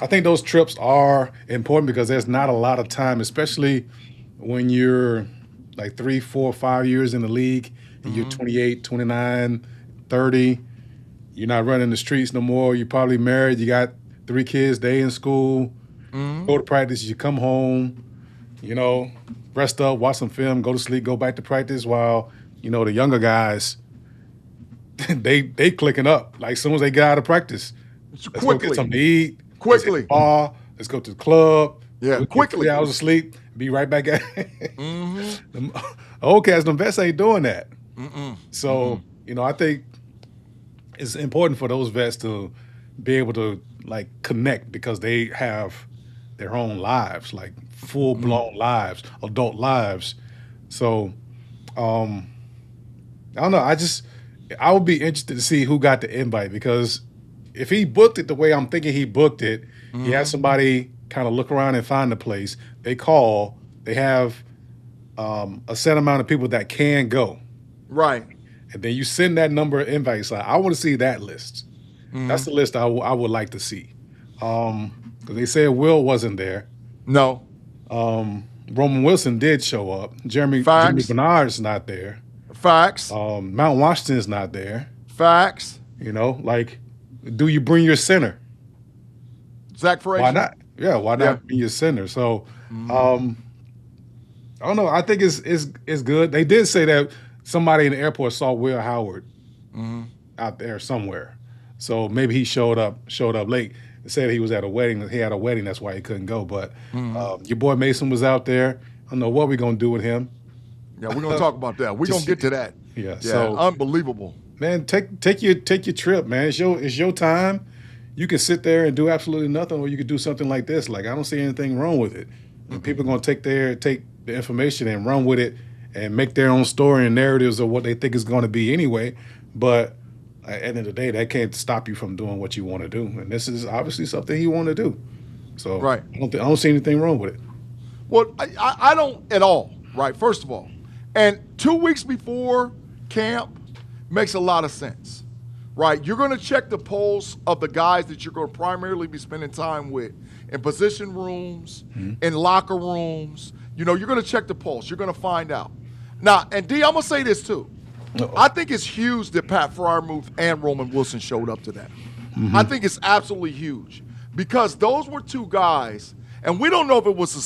I think those trips are important because there's not a lot of time, especially when you're like 3, 4, 5 years in the league and you're 28, 29, 30. You're not running the streets no more. You're probably married. You got 3 kids. They in school. Go to practice. You come home. Rest up, watch some film, go to sleep, go back to practice. While the younger guys, they clicking up. Like as soon as they get out of practice, let's go get something to eat. Quickly. Let's go to the club. Yeah, quickly. 3 hours of sleep. Be right back at it. The old cats, them vets ain't doing that. So I think it's important for those vets to be able to connect because they have their own lives, like full-blown lives, adult lives. So I don't know. I would be interested to see who got the invite because if he booked it the way I'm thinking he booked it, he has somebody kind of look around and find the place. They call. They have a set amount of people that can go. Right. And then you send that number of invites out. I want to see that list. That's the list I would like to see. Because they said Will wasn't there. No. Roman Wilson did show up. Jimmy Bernard's not there. Facts. Mount Washington's not there. Facts. Do you bring your center? Zach Frazier. Why not? Yeah, why not bring your center? So I don't know. I think it's good. They did say that somebody in the airport saw Will Howard out there somewhere, so maybe he showed up late. They said he was at a wedding. He had a wedding, that's why he couldn't go. But your boy Mason was out there. I don't know what we're gonna do with him. Yeah, we're gonna talk about that. We're gonna get to that. Yeah. So unbelievable. Man, take your trip, man. It's your time. You can sit there and do absolutely nothing, or you could do something like this. Like, I don't see anything wrong with it. And people are gonna take the information and run with it and make their own story and narratives of what they think is going to be anyway. But at the end of the day, that can't stop you from doing what you want to do. And this is obviously something you want to do. So right. I don't see anything wrong with it. Well, I don't at all, right, first of all. And 2 weeks before camp makes a lot of sense, right? You're going to check the pulse of the guys that you're going to primarily be spending time with in position rooms, in locker rooms. You know, you're going to check the pulse. You're going to find out. Now, and D, I'm going to say this too. I think it's huge that Pat Freiermuth and Roman Wilson showed up to that. I think it's absolutely huge because those were two guys, and we don't know if it was a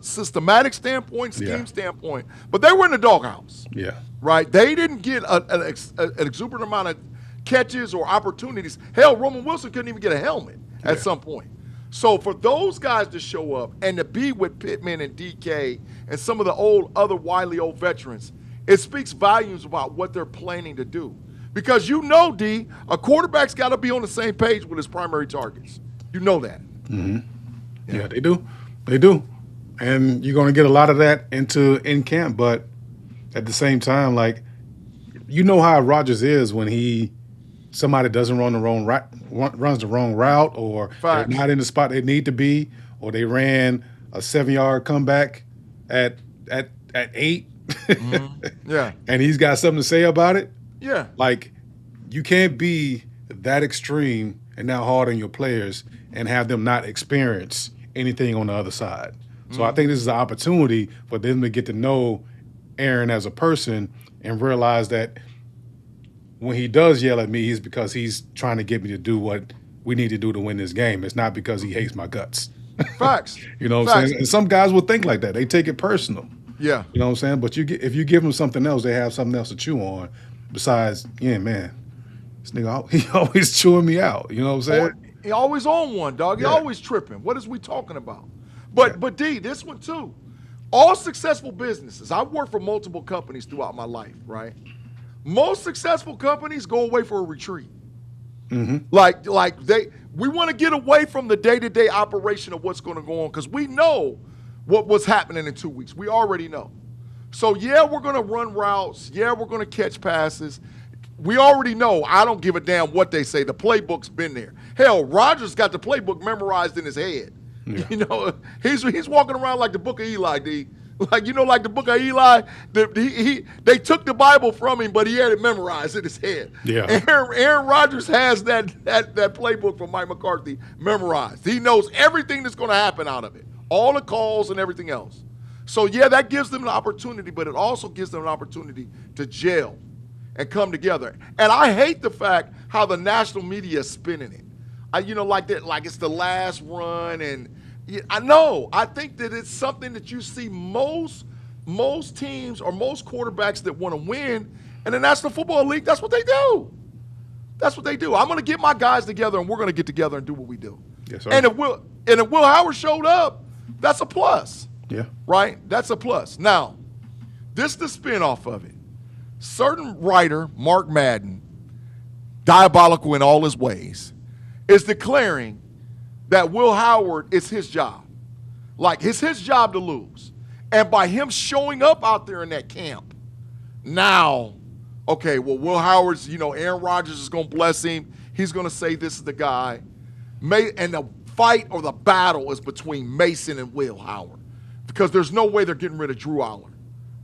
systematic standpoint, scheme standpoint, but they were in the doghouse. Yeah. Right? They didn't get an exuberant amount of catches or opportunities. Hell, Roman Wilson couldn't even get a helmet at some point. So for those guys to show up and to be with Pittman and DK and some of the other wily old veterans, it speaks volumes about what they're planning to do. Because you know, D, a quarterback's got to be on the same page with his primary targets. You know that. Yeah, they do. They do. And you're going to get a lot of that in camp. But at the same time, like, you know how Rodgers is when somebody doesn't runs the wrong route, or they're not in the spot they need to be, or they ran a 7-yard comeback at 8. Yeah. And he's got something to say about it. Yeah. Like, you can't be that extreme and that hard on your players and have them not experience anything on the other side. So I think this is an opportunity for them to get to know Aaron as a person and realize that when he does yell at me, it's because he's trying to get me to do what we need to do to win this game. It's not because he hates my guts. Facts. You know what I'm saying? And some guys will think like that. They take it personal. Yeah. You know what I'm saying? But if you give them something else, they have something else to chew on besides, yeah, man, this nigga, he always chewing me out. You know what I'm saying? He always on one, dog. He always tripping. What is we talking about? But D, this one too. All successful businesses, I've worked for multiple companies throughout my life, right? Most successful companies go away for a retreat. Like we want to get away from the day-to-day operation of what's going to go on because we know what's happening in 2 weeks. We already know. So, yeah, we're going to run routes. Yeah, we're going to catch passes. We already know. I don't give a damn what they say. The playbook's been there. Hell, Rodgers got the playbook memorized in his head. Yeah. You know, he's walking around like the book of Eli, D. Like, you know, like the book of Eli, they took the Bible from him, but he had it memorized in his head. Yeah. Aaron Rodgers has that playbook from Mike McCarthy memorized. He knows everything that's going to happen out of it, all the calls and everything else. So, yeah, that gives them an opportunity, but it also gives them an opportunity to gel and come together. And I hate the fact how the national media is spinning it. Like it's the last run. And I think that it's something that you see most teams or most quarterbacks that want to win in the National Football League, that's what they do. That's what they do. I'm going to get my guys together, and we're going to get together and do what we do. Yes, sir. And if Will Howard showed up, that's a plus. Yeah. Right? That's a plus. Now, this is the spin-off of it. Certain writer, Mark Madden, diabolical in all his ways, is declaring that Will Howard is his job. Like, it's his job to lose. And by him showing up out there in that camp, now, okay, well, Will Howard's, Aaron Rodgers is going to bless him. He's going to say this is the guy. And the fight or the battle is between Mason and Will Howard because there's no way they're getting rid of Drew Allar,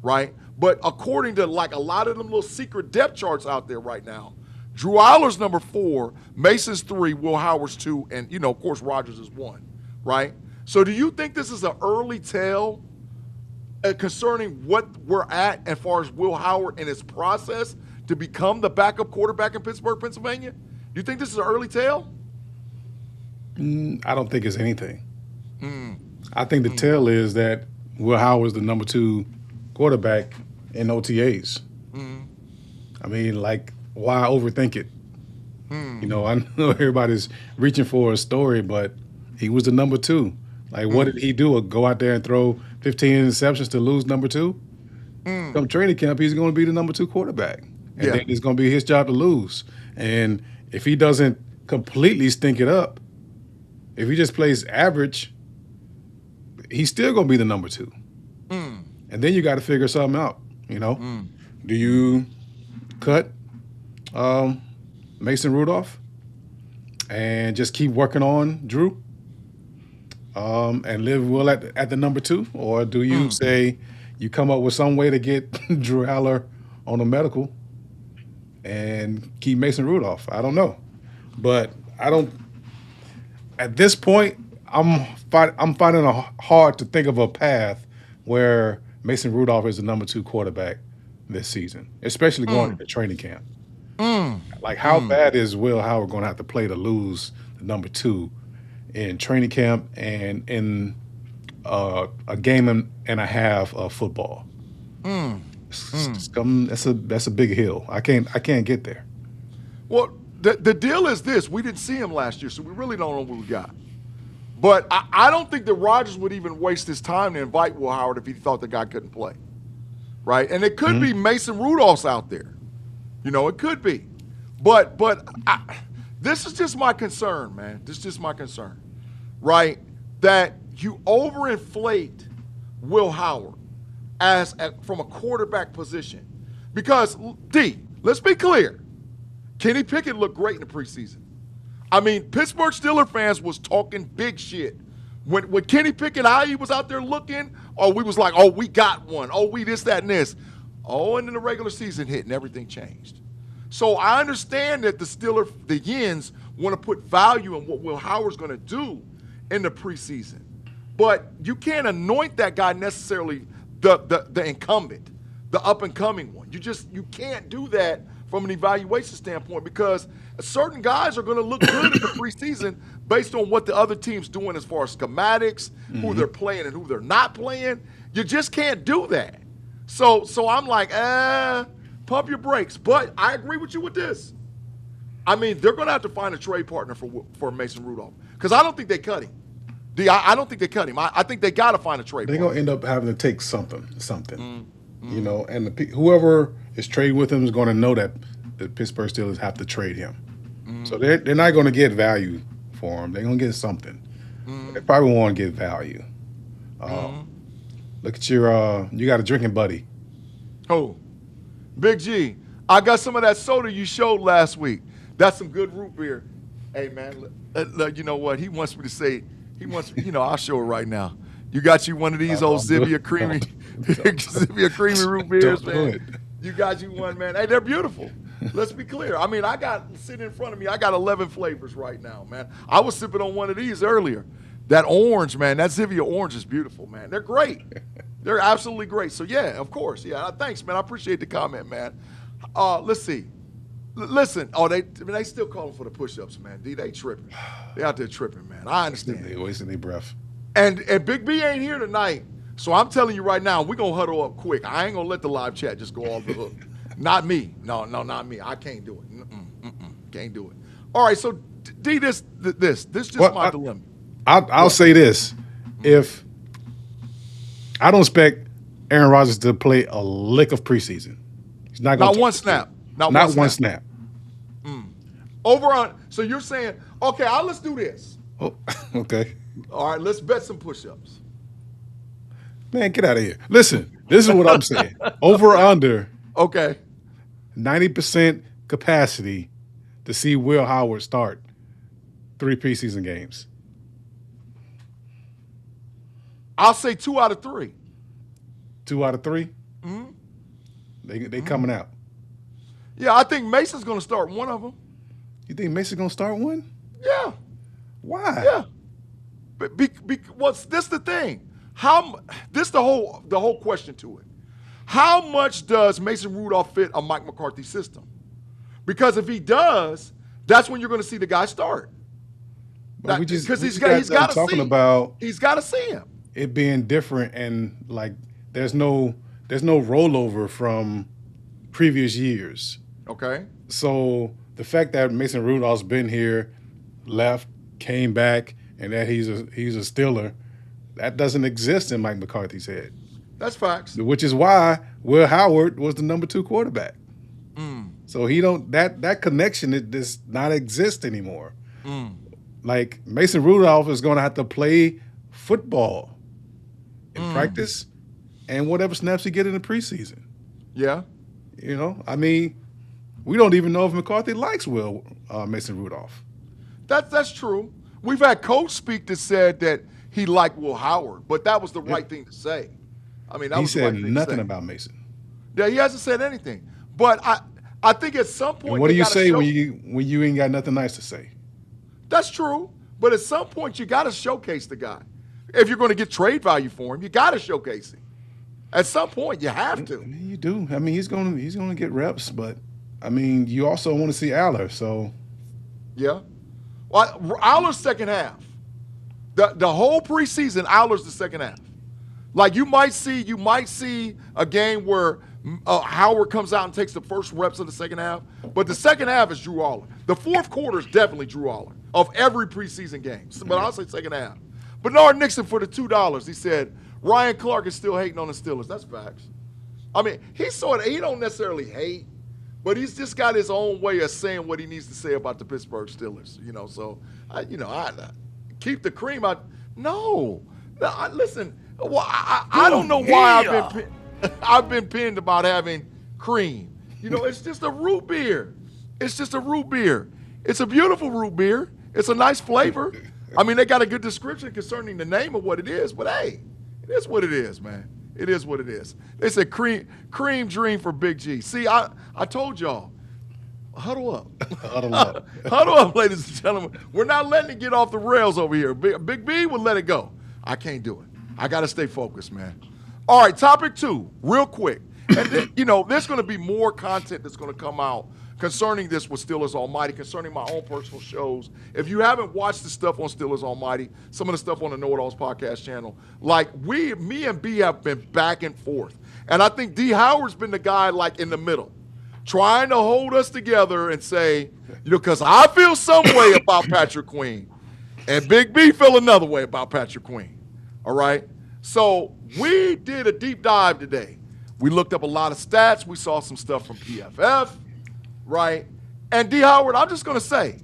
right? But according to, like, a lot of them little secret depth charts out there right now, Drew Allar's number 4, Mason's 3, Will Howard's 2, and, of course, Rodgers is 1, right? So do you think this is an early tell concerning what we're at as far as Will Howard and his process to become the backup quarterback in Pittsburgh, Pennsylvania? Do you think this is an early tell? I don't think it's anything. I think the tell is that Will Howard's the number 2 quarterback in OTAs. I mean, like, why overthink it? You know, I know everybody's reaching for a story, but he was the number 2. Like, what did he do? Go out there and throw 15 interceptions to lose number 2? Come training camp, he's going to be the number 2 quarterback. And then it's going to be his job to lose. And if he doesn't completely stink it up, if he just plays average, he's still going to be the number 2. And then you got to figure something out, you know. Do you cut Mason Rudolph and just keep working on Drew and live well at the number 2? Or do you say you come up with some way to get Drew Allar on a medical and keep Mason Rudolph? I don't know. But I don't – at this point, I'm finding it hard to think of a path where Mason Rudolph is the number 2 quarterback this season, especially going into training camp. Like, how bad is Will Howard going to have to play to lose the number 2 in training camp and in a game and a half of football? That's a big hill. I can't get there. Well, the deal is this: we didn't see him last year, so we really don't know what we got. But I don't think that Rodgers would even waste his time to invite Will Howard if he thought the guy couldn't play, right? And it could be Mason Rudolph's out there. You know, it could be. But this is just my concern, man. This is just my concern, right? That you overinflate Will Howard from a quarterback position. Because, D, let's be clear. Kenny Pickett looked great in the preseason. I mean, Pittsburgh Steelers fans was talking big shit. When Kenny Pickett, how he was out there looking, we was like, oh, we got one. Oh, we this, that, and this. Oh, and then the regular season hit and everything changed. So I understand that the Yens want to put value in what Will Howard's going to do in the preseason. But you can't anoint that guy necessarily the incumbent, the up-and-coming one. You can't do that from an evaluation standpoint because certain guys are going to look good in the preseason based on what the other team's doing as far as schematics, who they're playing and who they're not playing. You just can't do that. So I'm like, pump your brakes. But I agree with you with this. I mean, they're going to have to find a trade partner for Mason Rudolph because I don't think they cut him. I don't think they cut him. I think they got to find a trade partner. They're going to end up having to take something. You know, and whoever is trading with him is going to know that the Pittsburgh Steelers have to trade him. So they're not going to get value for him. They're going to get something. They probably want to get value. Look at you got a drinking buddy. Oh, Big G, I got some of that soda you showed last week. That's some good root beer. Hey, man, you know what? He wants me to say, I'll show it right now. You got you one of these old Zivia creamy root beers, man. You got you one, man. Hey, they're beautiful. Let's be clear. I mean, I got sitting in front of me, I got 11 flavors right now, man. I was sipping on one of these earlier. That orange, man, that Zivia orange is beautiful, man. They're great. They're absolutely great. So, yeah, of course. Yeah, thanks, man. I appreciate the comment, man. Let's see. Listen. Oh, they still calling for the push-ups, man. D, they tripping. They out there tripping, man. I understand. They wasting their breath. And Big B ain't here tonight. So I'm telling you right now, we're going to huddle up quick. I ain't going to let the live chat just go off the hook. Not me. No, not me. I can't do it. Can't do it. All right, so D, this just my dilemma. I'll say this. If I don't expect Aaron Rodgers to play a lick of preseason. He's not going to one snap. Not one snap. Over on. So you're saying, okay, let's do this. Oh, okay. All right, let's bet some push-ups. Man, get out of here. Listen, this is what I'm saying. Over or under. Okay. 90% capacity to see Will Howard start 3 preseason games. I'll say 2 out of 3. 2 out of 3? They coming out. Yeah, I think Mason's going to start one of them. You think Mason's going to start one? Yeah. Why? Yeah. This the thing. This the whole question to it. How much does Mason Rudolph fit a Mike McCarthy system? Because if he does, that's when you're going to see the guy start. Because he's got to see. about He's got to see him. it being different and like there's no rollover from previous years. Okay. So the fact that Mason Rudolph's been here, left, came back, and that he's a Steeler, that doesn't exist in Mike McCarthy's head. That's facts. Which is why Will Howard was the number 2 quarterback. So he don't that connection it does not exist anymore. Like Mason Rudolph is going to have to play football in practice and whatever snaps he get in the preseason. Yeah. You know, I mean, we don't even know if McCarthy likes Mason Rudolph. That's true. We've had coach speak that said that he liked Will Howard, but that was the right thing to say. I mean, that was the right thing to say. He said nothing about Mason. Yeah, he hasn't said anything. But I think at some point, and what do you say when you ain't got nothing nice to say? That's true. But at some point, you got to showcase the guy. If you're going to get trade value for him, you got to showcase him. At some point, you have to. You do. I mean, he's going to get reps, but I mean, you also want to see Allar. So, yeah. Well, Allar's second half. The whole preseason, Allar's the second half. Like you might see a game where Howard comes out and takes the first reps of the second half, but the second half is Drew Allar. The fourth quarter is definitely Drew Allar of every preseason game. But I'll say second half. Bernard Nixon for the $2. He said Ryan Clark is still hating on the Steelers. That's facts. I mean, he don't necessarily hate, but he's just got his own way of saying what he needs to say about the Pittsburgh Steelers. You know, so I keep the cream out. No, listen. Well, I don't know why I've been pinned about having cream. You know, it's just a root beer. It's just a root beer. It's a beautiful root beer. It's a nice flavor. I mean, they got a good description concerning the name of what it is, but hey, it is what it is, man. It is what it is. They said cream dream for Big G. See, I told y'all. Huddle up. Huddle up. Huddle up, ladies and gentlemen. We're not letting it get off the rails over here. Big B will let it go. I can't do it. I got to stay focused, man. All right, topic 2, real quick. And then, there's going to be more content that's going to come out concerning this with Steelers Almighty, concerning my own personal shows. If you haven't watched the stuff on Steelers Almighty, some of the stuff on the Know It Alls podcast channel, like me and B have been back and forth. And I think D. Howard's been the guy like in the middle, trying to hold us together and say, because I feel some way about Patrick Queen, and Big B feel another way about Patrick Queen. All right? So we did a deep dive today. We looked up a lot of stats. We saw some stuff from PFF, right? And D. Howard, I'm just going to say,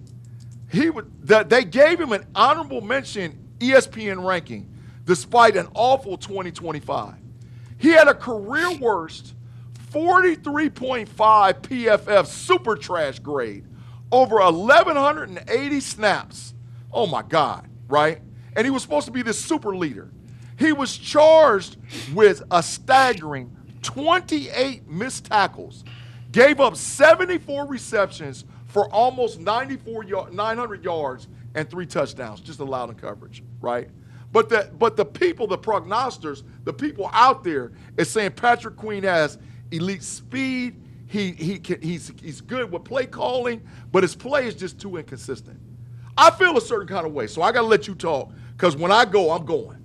they gave him an honorable mention ESPN ranking despite an awful 2025. He had a career worst 43.5 PFF super trash grade over 1,180 snaps. Oh, my God, right? And he was supposed to be this super leader. He was charged with a staggering 28 missed tackles, gave up 74 receptions for almost 900 yards and 3 touchdowns, just allowed in coverage, right? But the people, the prognosticators, the people out there is saying Patrick Queen has elite speed. He's good with play calling, but his play is just too inconsistent. I feel a certain kind of way, so I got to let you talk because when I go, I'm going.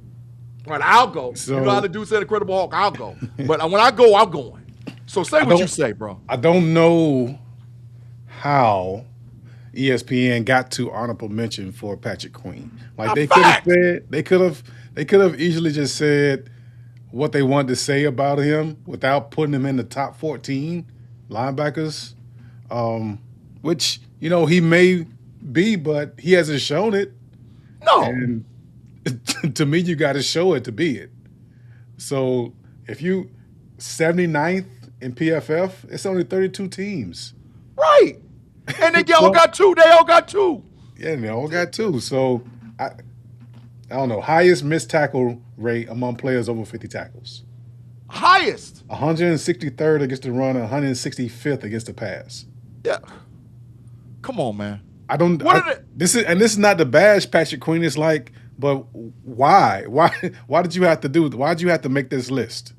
Right, I'll go. So, you know how the dude said Incredible Hulk, I'll go. But when I go, I'm going. So say what you say, bro. I don't know how ESPN got to honorable mention for Patrick Queen. Like they could have easily just said what they wanted to say about him without putting him in the top 14 linebackers, which he may be, but he hasn't shown it. No. And to me, you got to show it to be it. So if you 79th in PFF, it's only 32 teams. Right. And they all got 2. They all got 2. Yeah, they all got 2. So I don't know. Highest missed tackle rate among players over 50 tackles. Highest. 163rd against the run, 165th against the pass. Yeah. Come on, man. This is not to bash Patrick Queen. It's like, but why? Why did you have to make this list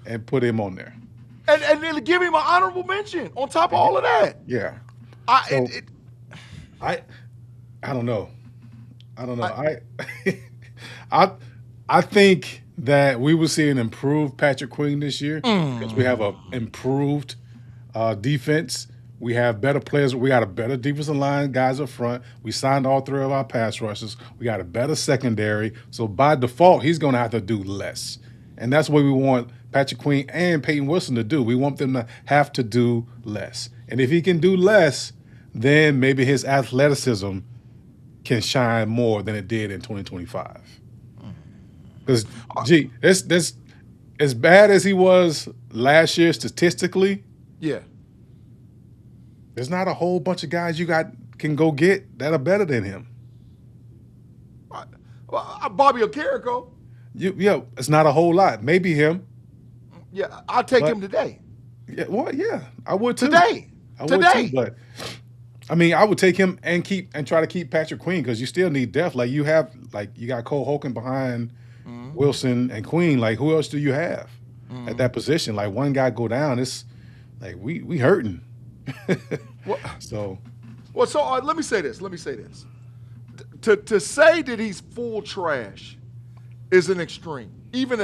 and put him on there? And then give him an honorable mention on top of all of that. Yeah. I don't know. I don't know. I think that we will see an improved Patrick Queen this year because we have a improved defense. We have better players. We got a better defensive line, guys up front. We signed all three of our pass rushers. We got a better secondary. So by default, he's going to have to do less. And that's what we want Patrick Queen and Peyton Wilson to do. We want them to have to do less. And if he can do less, then maybe his athleticism can shine more than it did in 2025. Because, gee, this as bad as he was last year statistically, Yeah. there's not a whole bunch of guys you can go get that are better than him. Bobby Okereke. It's not a whole lot. Maybe him. Yeah, I'll take him today. Yeah, I would too. Today. I would too, but I mean, I would take him and try to keep Patrick Queen because you still need depth. Like you got Cole Holcomb behind Wilson and Queen. Like who else do you have at that position? Like one guy go down, it's like we hurting. So let me say this. To say that he's full trash is an extreme, even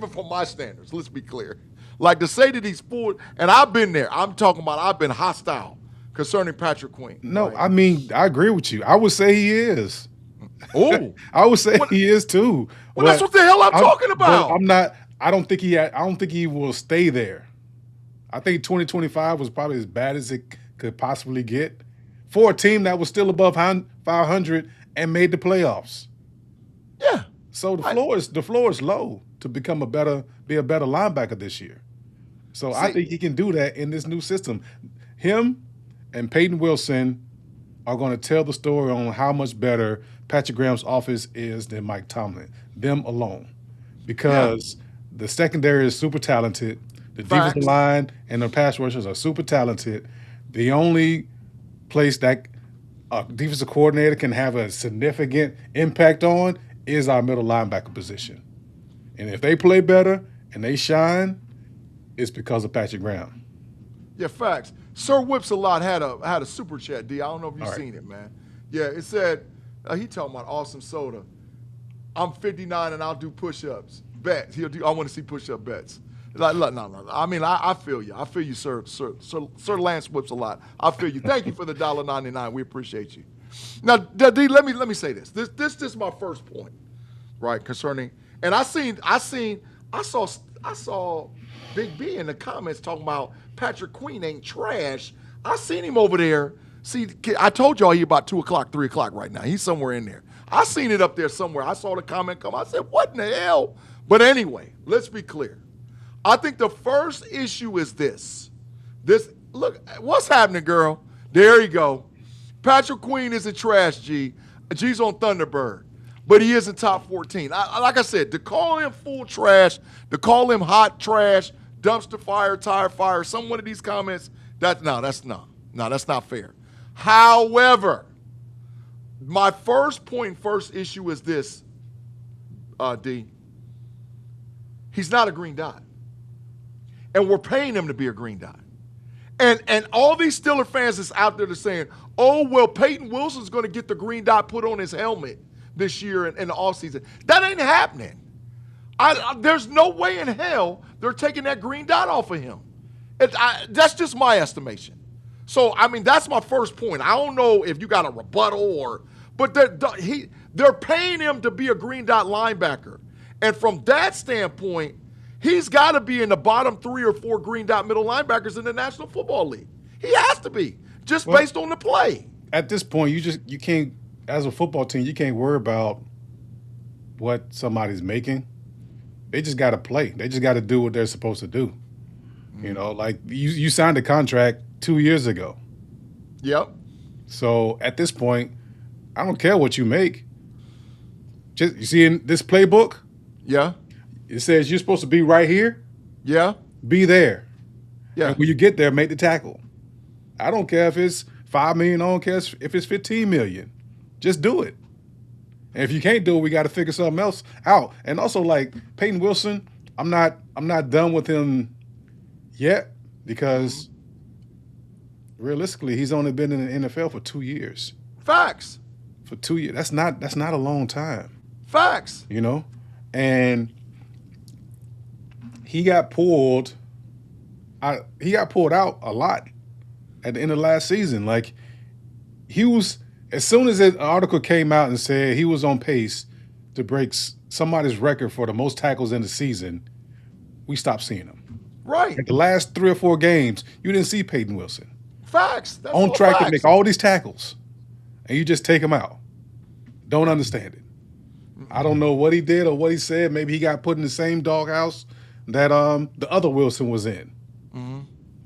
from my standards. Let's be clear. Like to say that he's full, and I've been there. I'm talking about I've been hostile concerning Patrick Queen. No, right? I mean I agree with you. I would say he is. Oh, I would say he is too. Well, that's what the hell I'm talking about. I'm not. I don't think he will stay there. I think 2025 was probably as bad as it could possibly get for a team that was still above 500 and made the playoffs. Yeah. So the floor is low to be a better linebacker this year. So I think he can do that in this new system. Him and Peyton Wilson are going to tell the story on how much better Patrick Graham's offense is than Mike Tomlin. Them alone, because the secondary is super talented. The defensive line and the pass rushers are super talented. The only place that a defensive coordinator can have a significant impact on is our middle linebacker position. And if they play better and they shine, it's because of Patrick Graham. Yeah, facts. Sir Whips a lot had a super chat, D. I don't know if you've seen it, man. Yeah, it said, he talking about awesome soda. I'm 59 and I'll do push-ups. Bets. I want to see push-up bets. Like, no. I mean, I feel you. I feel you, Sir Lance Whips a lot. I feel you. Thank you for the $1.99. We appreciate you. Now, D, let me say this. This is my first point, right? Concerning, and I saw Big B in the comments talking about Patrick Queen ain't trash. I seen him over there. See, I told y'all he about 2 o'clock, 3 o'clock right now. He's somewhere in there. I seen it up there somewhere. I saw the comment come. I said, what in the hell? But anyway, let's be clear. I think the first issue is this. Look, what's happening, girl? There you go. Patrick Queen isn't trash, G. G's on Thunderbird. But he isn't top 14. Like I said, to call him full trash, to call him hot trash, dumpster fire, tire fire, some one of these comments, that's not fair. However, my first issue is this, D. He's not a green dot. And we're paying him to be a green dot. And all these Steeler fans that's out there that's saying, oh, well, Peyton Wilson's going to get the green dot put on his helmet this year in the offseason. That ain't happening. There's no way in hell they're taking that green dot off of him. That's just my estimation. So, I mean, that's my first point. I don't know if you got a rebuttal but they're paying him to be a green dot linebacker. And from that standpoint, he's got to be in the bottom 3 or 4 green dot middle linebackers in the National Football League. He has to be, based on the play. At this point, you can't, as a football team, you can't worry about what somebody's making. They just got to play. They just got to do what they're supposed to do. You know, like you signed a contract 2 years ago. Yep. So at this point, I don't care what you make. Just you see in this playbook? Yeah. It says you're supposed to be right here. Yeah. Be there. Yeah. And when you get there, make the tackle. I don't care if it's $5 million. I don't care if it's $15 million. Just do it. And if you can't do it, we got to figure something else out. And also, like Peyton Wilson, I'm not done with him yet because realistically, he's only been in the NFL for 2 years. Facts. For 2 years, that's not a long time. Facts. You know, and he got pulled. He got pulled out a lot at the end of last season. Like he was, as soon as an article came out and said he was on pace to break somebody's record for the most tackles in the season, we stopped seeing him. Right. Like the last 3 or 4 games, you didn't see Peyton Wilson Facts. That's on all track facts. to make all these tackles, and you just take him out. Don't understand it. I don't know what he did or what he said. Maybe he got put in the same doghouse that the other Wilson was in.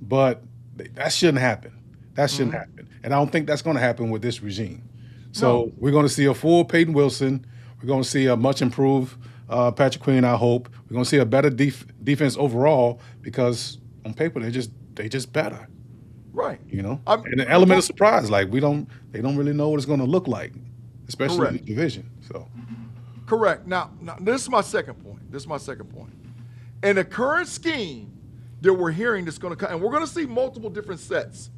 But that shouldn't happen. That shouldn't happen. And I don't think that's going to happen with this regime. So we're going to see a full Peyton Wilson. We're going to see a much improved Patrick Queen, I hope. We're going to see a better defense overall because on paper they just better. Right. You know? And an element of surprise. Like they don't really know what it's going to look like, especially in the division. So correct. Now this is my second point. In the current scheme that we're hearing that's going to come, and we're going to see multiple different sets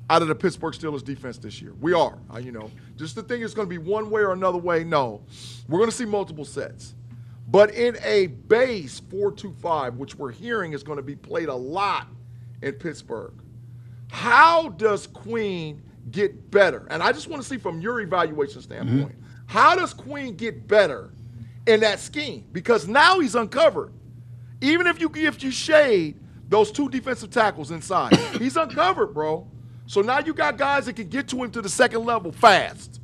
out of the Pittsburgh Steelers defense this year. We are, just the thing is going to be one way or another way. No, we're going to see multiple sets. But in a base 4-2-5, which we're hearing is going to be played a lot in Pittsburgh, how does Queen get better? And I just want to see from your evaluation standpoint, how does Queen get better in that scheme? Because now he's uncovered. Even if you shade those 2 defensive tackles inside, he's uncovered, bro. So now you got guys that can get to him to the second level fast,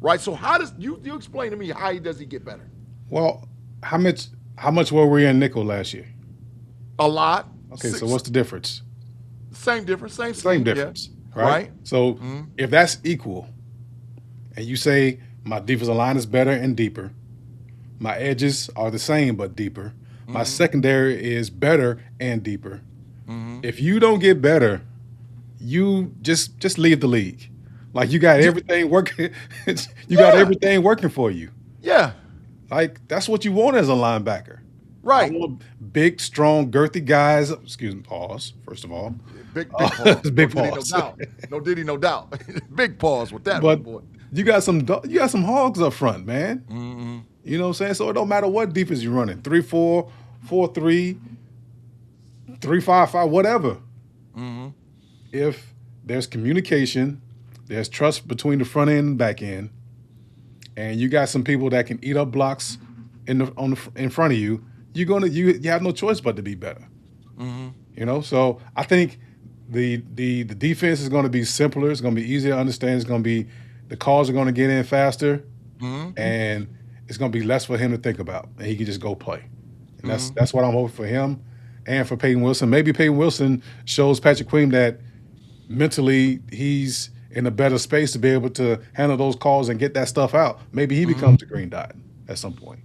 right? So how does you explain to me how does he get better? well, how much were we in nickel last year? A lot. Okay, so what's the difference? Same difference, same Same scheme, difference, yeah. right? So if that's equal, and you say my defensive line is better and deeper, my edges are the same but deeper, my secondary is better and deeper. If you don't get better, you just leave the league. Like you got everything working. You got everything working for you. Yeah. Like that's what you want as a linebacker. Right. I want big, strong, girthy guys. Excuse me, pause, first of all. Big pause. Big No pause. Diddy, no doubt. Big pause with that But boy. you got some hogs up front, man. You know what I'm saying? So it don't matter what defense you're running. 3-4, 4-3, 3-5-5, whatever. If there's communication, there's trust between the front end and back end, and you got some people that can eat up blocks in front of you, you have no choice but to be better. You know, so I think the defense is going to be simpler. It's going to be easier to understand. It's going to be the calls are going to get in faster, and it's going to be less for him to think about, and he can just go play. And that's what I'm hoping for him and for Peyton Wilson. Maybe Peyton Wilson shows Patrick Queen that mentally he's in a better space to be able to handle those calls and get that stuff out. Maybe he becomes the green dot at some point.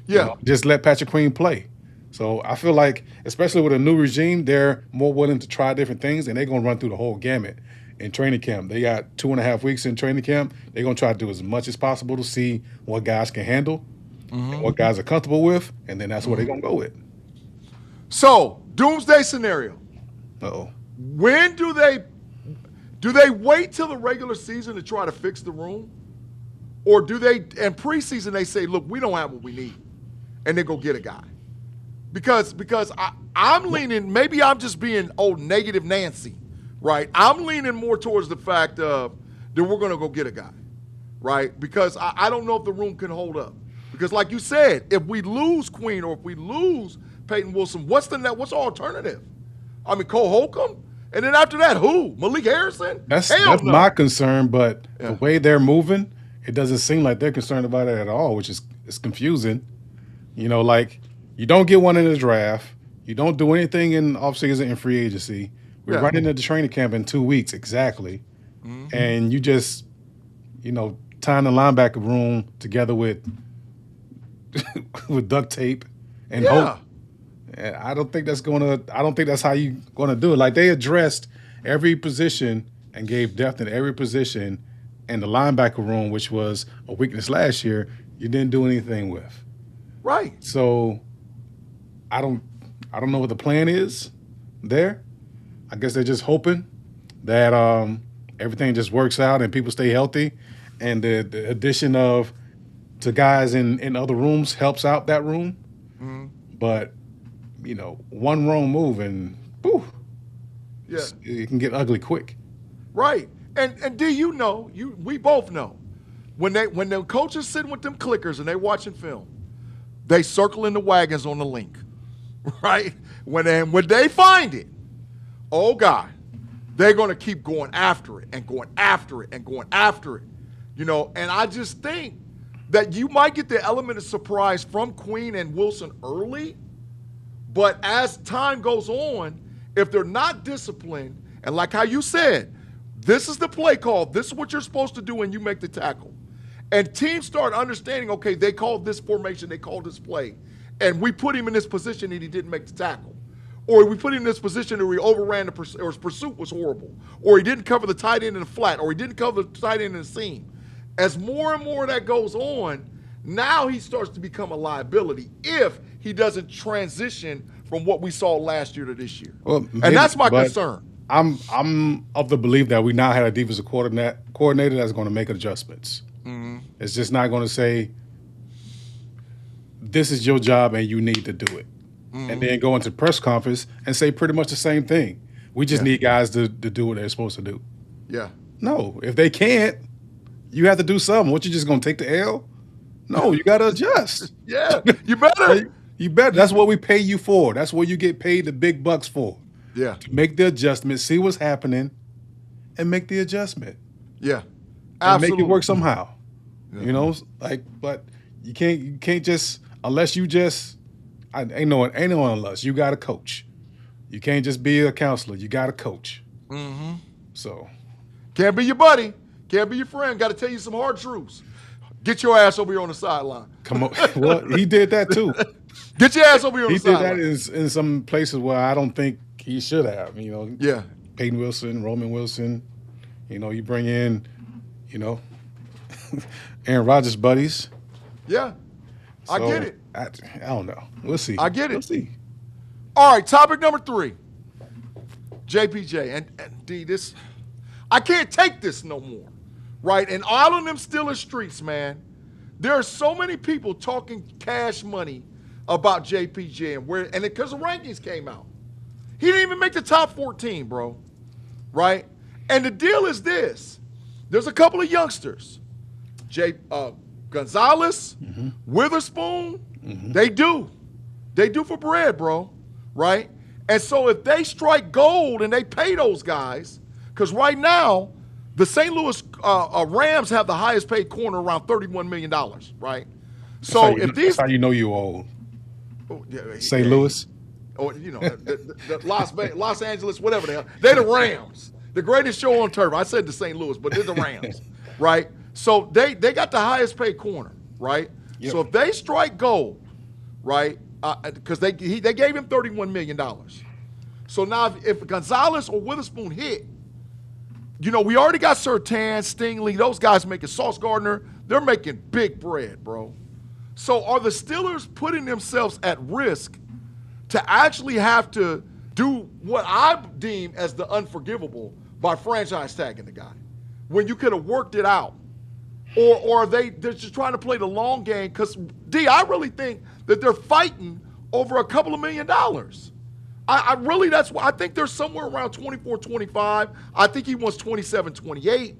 Yeah. You know, just let Patrick Queen play. So I feel like, especially with a new regime, they're more willing to try different things, and they're going to run through the whole gamut in training camp. They got 2.5 weeks in training camp. They're going to try to do as much as possible to see what guys can handle and what guys are comfortable with, and then that's what they're going to go with. So, doomsday scenario. Uh-oh. When do they wait till the regular season to try to fix the room? Or do they, in preseason, they say, look, we don't have what we need, and they go get a guy? Because I'm leaning, maybe I'm just being negative Nancy, right? I'm leaning more towards the fact of that we're going to go get a guy, right? Because I don't know if the room can hold up. Because like you said, if we lose Queen or if we lose Peyton Wilson, what's the alternative? I mean, Cole Holcomb? And then after that, who? Malik Harrison? That's no. my concern, but the way they're moving, it doesn't seem like they're concerned about it at all, which is confusing. You know, like you don't get one in the draft. You don't do anything in offseason and free agency. We're running into training camp in 2 weeks exactly. And you just, tying the linebacker room together with duct tape and hope. And I don't think that's how you're gonna do it. Like they addressed every position and gave depth in every position, and the linebacker room, which was a weakness last year, you didn't do anything with. Right. So I don't know what the plan is there. I guess they're just hoping that everything just works out and people stay healthy, and the addition of to guys in other rooms helps out that room. But one wrong move and whew, Yeah. it can get ugly quick. Right. And do we both know when the coaches sitting with them clickers and they watching film, they circling the wagons on the link. Right? When they find it, oh God, they're gonna keep going after it and going after it and going after it. And I just think that you might get the element of surprise from Queen and Wilson early, but as time goes on, if they're not disciplined, and like how you said, this is the play call, this is what you're supposed to do when you make the tackle, and teams start understanding, okay, they called this formation, they called this play, and we put him in this position and he didn't make the tackle. Or we put him in this position where he overran or his pursuit was horrible. Or he didn't cover the tight end in the flat. Or he didn't cover the tight end in the seam. As more and more that goes on, now he starts to become a liability if he doesn't transition from what we saw last year to this year. Well, and that's my concern. I'm of the belief that we now have a defensive coordinator that's going to make adjustments. Mm-hmm. It's just not going to say, this is your job and you need to do it. Mm-hmm. And then go into press conference and say pretty much the same thing. We just need guys to do what they're supposed to do. Yeah. No, if they can't, you have to do something. What, you just going to take the L? No, you got to adjust. Yeah, you better. You better. That's what we pay you for. That's what you get paid the big bucks for. Yeah. To make the adjustment, see what's happening, and make the adjustment. Yeah. Absolutely. And make it work somehow. Yeah. But you can't just, unless you just, ain't no one unless you got to coach. You can't just be a counselor. You got to coach. Mm-hmm. So. Can't be your buddy. Can't be your friend. Got to tell you some hard truths. Get your ass over here on the sideline. Come on. Well, he did that too. Get your ass over here on the sideline. He did that in some places where I don't think he should have. Yeah. Peyton Wilson, Roman Wilson. You bring in, Aaron Rodgers buddies. Yeah. So, I get it. I don't know. We'll see. I get it. We'll see. All right, topic number 3. JPJ. And D, this, I can't take this no more. Right? And all of them Steelers streets, man, there are so many people talking cash money about JPJ and because the rankings came out. He didn't even make the top 14, bro. Right? And the deal is this. There's a couple of youngsters. Gonzalez, Witherspoon, they do. They do for bread, bro. Right? And so if they strike gold and they pay those guys, because right now, the St. Louis Rams have the highest paid corner around $31 million, right? So that's how you know you old. St. Louis? Or, the Los Angeles, whatever they are. They're the Rams. The greatest show on turf. I said the St. Louis, but they're the Rams, right? So they got the highest paid corner, right? Yep. So if they strike gold, right, because they gave him $31 million. So now if Gonzalez or Witherspoon hit, we already got Surtain, Stingley, those guys making Sauce Gardner. They're making big bread, bro. So are the Steelers putting themselves at risk to actually have to do what I deem as the unforgivable by franchise tagging the guy when you could have worked it out? Or they're just trying to play the long game? Because, D, I really think that they're fighting over a couple of $1 million. I think they're somewhere around 24, 25. I think he wants 27, 28.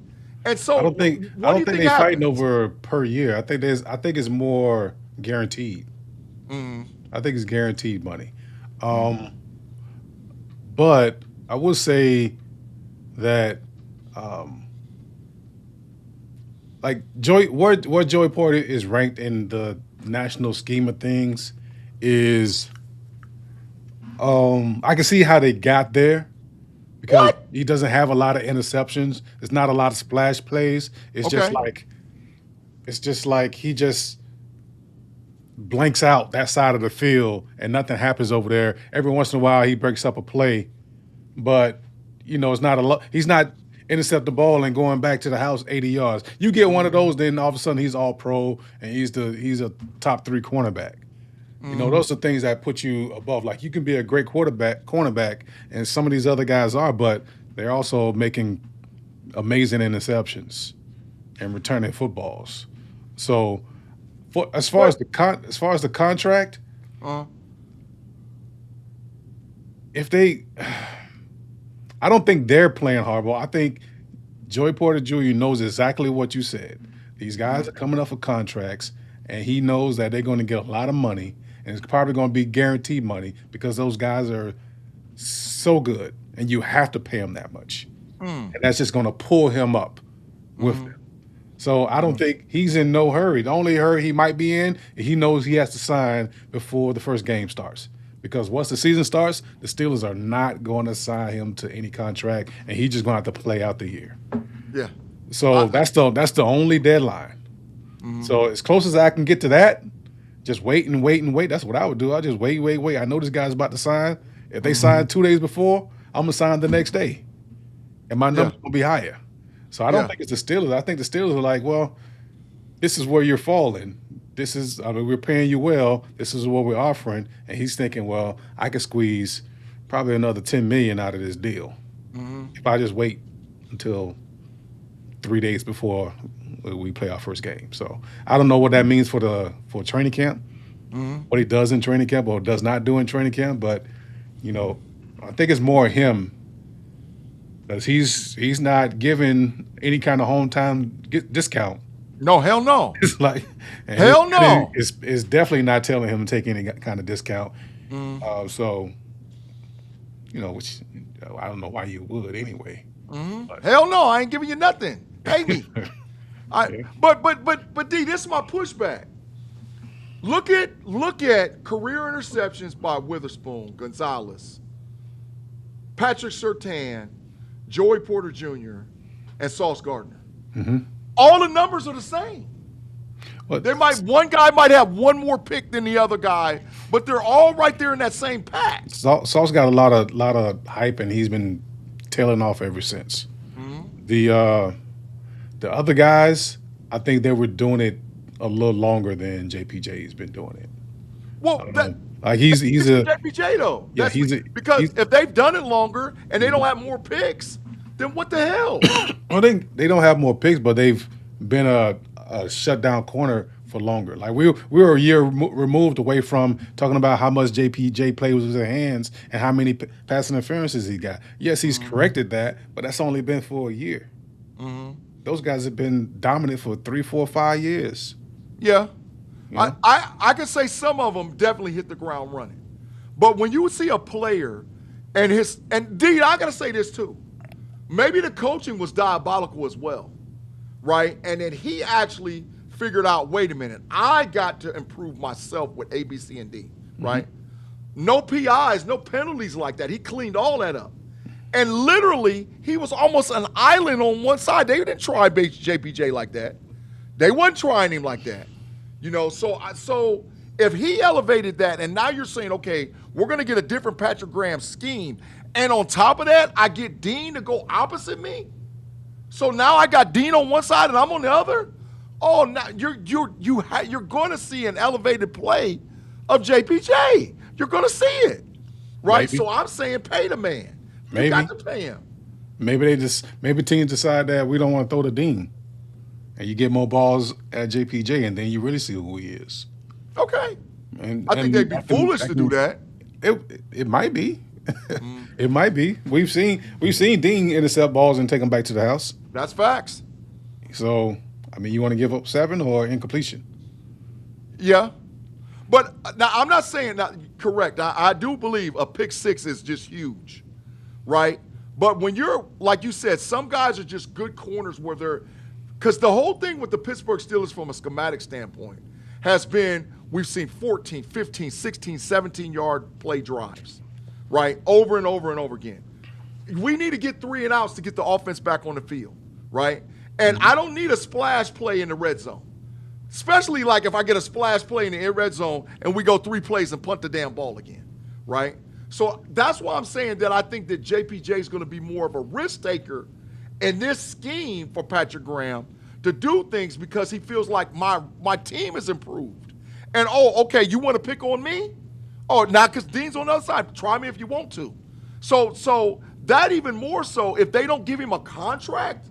And so I don't think they're fighting over per year. I think it's more guaranteed. I think it's guaranteed money. But I will say that where Joey Porter is ranked in the national scheme of things is I can see how they got there because he doesn't have a lot of interceptions. It's not a lot of splash plays. It's just like he just blanks out that side of the field and nothing happens over there. Every once in a while he breaks up a play, but it's not a lot. He's not intercept the ball and going back to the house 80 yards. You get one of those, then all of a sudden he's all pro and he's a top 3 cornerback. Those are things that put you above. Like, you can be a great cornerback, and some of these other guys are, but they're also making amazing interceptions and returning footballs. So, as far as the contract, Uh-huh. If they, I don't think they're playing hardball. I think Joey Porter Jr. knows exactly what you said. These guys are coming up for contracts, and he knows that they're going to get a lot of money, and it's probably going to be guaranteed money because those guys are so good, and you have to pay them that much. And that's just going to pull him up with them. So I don't think he's in no hurry. The only hurry he might be in, he knows he has to sign before the first game starts. Because once the season starts, the Steelers are not going to sign him to any contract, and he's just going to have to play out the year. Yeah. So that's the only deadline. So as close as I can get to that, just wait and wait and wait. That's what I would do. I just wait. I know this guy's about to sign. If they sign 2 days before, I'm gonna sign the next day, and my number's gonna be higher. So I don't think it's the Steelers. I think the Steelers are like, well, this is where you're falling. This is, I mean, we're paying you well. This is what we're offering, and he's thinking, well, I could squeeze probably another $10 million out of this deal if I just wait until 3 days before we play our first game. So I don't know what that means for training camp, what he does in training camp or does not do in training camp. But I think it's more him because he's not giving any kind of hometown discount. No, hell no. It's like hell no. It's definitely not telling him to take any kind of discount. So which I don't know why you would anyway. Hell no, I ain't giving you nothing. Pay me. But D, this is my pushback. Look at career interceptions by Witherspoon, Gonzalez, Patrick Surtain, Joey Porter Jr., and Sauce Gardner. All the numbers are the same. One guy might have one more pick than the other guy, but they're all right there in that same pack. Sauce got a lot of hype, and he's been tailing off ever since. The other guys, I think they were doing it a little longer than JPJ's been doing it. Well, he's a JPJ though. Yeah, because if they've done it longer and they don't have more picks, then what the hell? Well, they don't have more picks, but they've been a shutdown corner for longer. Like we were a year removed away from talking about how much JPJ played with his hands and how many pass interferences he got. Yes, he's corrected that, but that's only been for a year. Those guys have been dominant for 3, 4, 5 years. Yeah. I could say some of them definitely hit the ground running. But when you see a player and D, I got to say this too. Maybe the coaching was diabolical as well, right? And then he actually figured out, wait a minute, I got to improve myself with A, B, C, and D, right? No PIs, no penalties like that. He cleaned all that up. And literally, he was almost an island on one side. They didn't try JPJ like that. They wasn't trying him like that. So if he elevated that, and now you're saying, okay, we're going to get a different Patrick Graham scheme, and on top of that, I get Dean to go opposite me. So now I got Dean on one side and I'm on the other. Oh, now you're going to see an elevated play of JPJ. You're going to see it, right? Maybe. So I'm saying pay the man. Maybe. You got to pay him. Maybe teams decide that we don't want to throw to Dean, and you get more balls at JPJ, and then you really see who he is. Okay. I think they'd be foolish to do that. It might be. It might be. We've seen Dean intercept balls and take them back to the house. That's facts. So, I mean, you want to give up 7 or incompletion? Yeah. But now I'm not saying that correct. I do believe a pick 6 is just huge, right? But when you're, like you said, some guys are just good corners where they're – because the whole thing with the Pittsburgh Steelers from a schematic standpoint has been we've seen 14, 15, 16, 17-yard play drives, right, over and over and over again. We need to get 3 and outs to get the offense back on the field, right? And I don't need a splash play in the red zone, especially like if I get a splash play in the red zone and we go 3 plays and punt the damn ball again, right? So that's why I'm saying that I think that JPJ is going to be more of a risk taker in this scheme for Patrick Graham to do things because he feels like my team is improved. And, okay, you want to pick on me? Oh, not because Dean's on the other side. Try me if you want to. So that even more so, if they don't give him a contract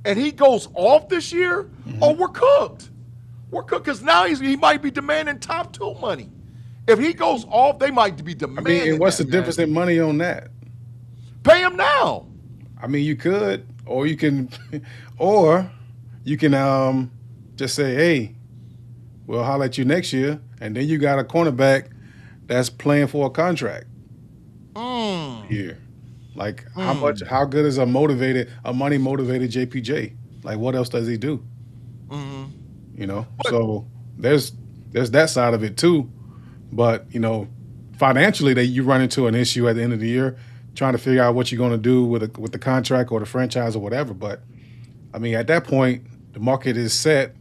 and he goes off this year, we're cooked. We're cooked because now he might be demanding top 2 money If he goes off, they might be I demanding. mean, and what's that, the difference in money on that? Pay him now. I mean, you could, or you can, or you can just say, hey, we'll holler at you next year, and then you got a cornerback that's playing for a contract here. Like how good is a money motivated JPJ? Like what else does he do? You know, so there's that side of it too. But you know, financially, that you run into an issue at the end of the year, trying to figure out what you're going to do with the contract or the franchise or whatever. But I mean, at that point, the market is set.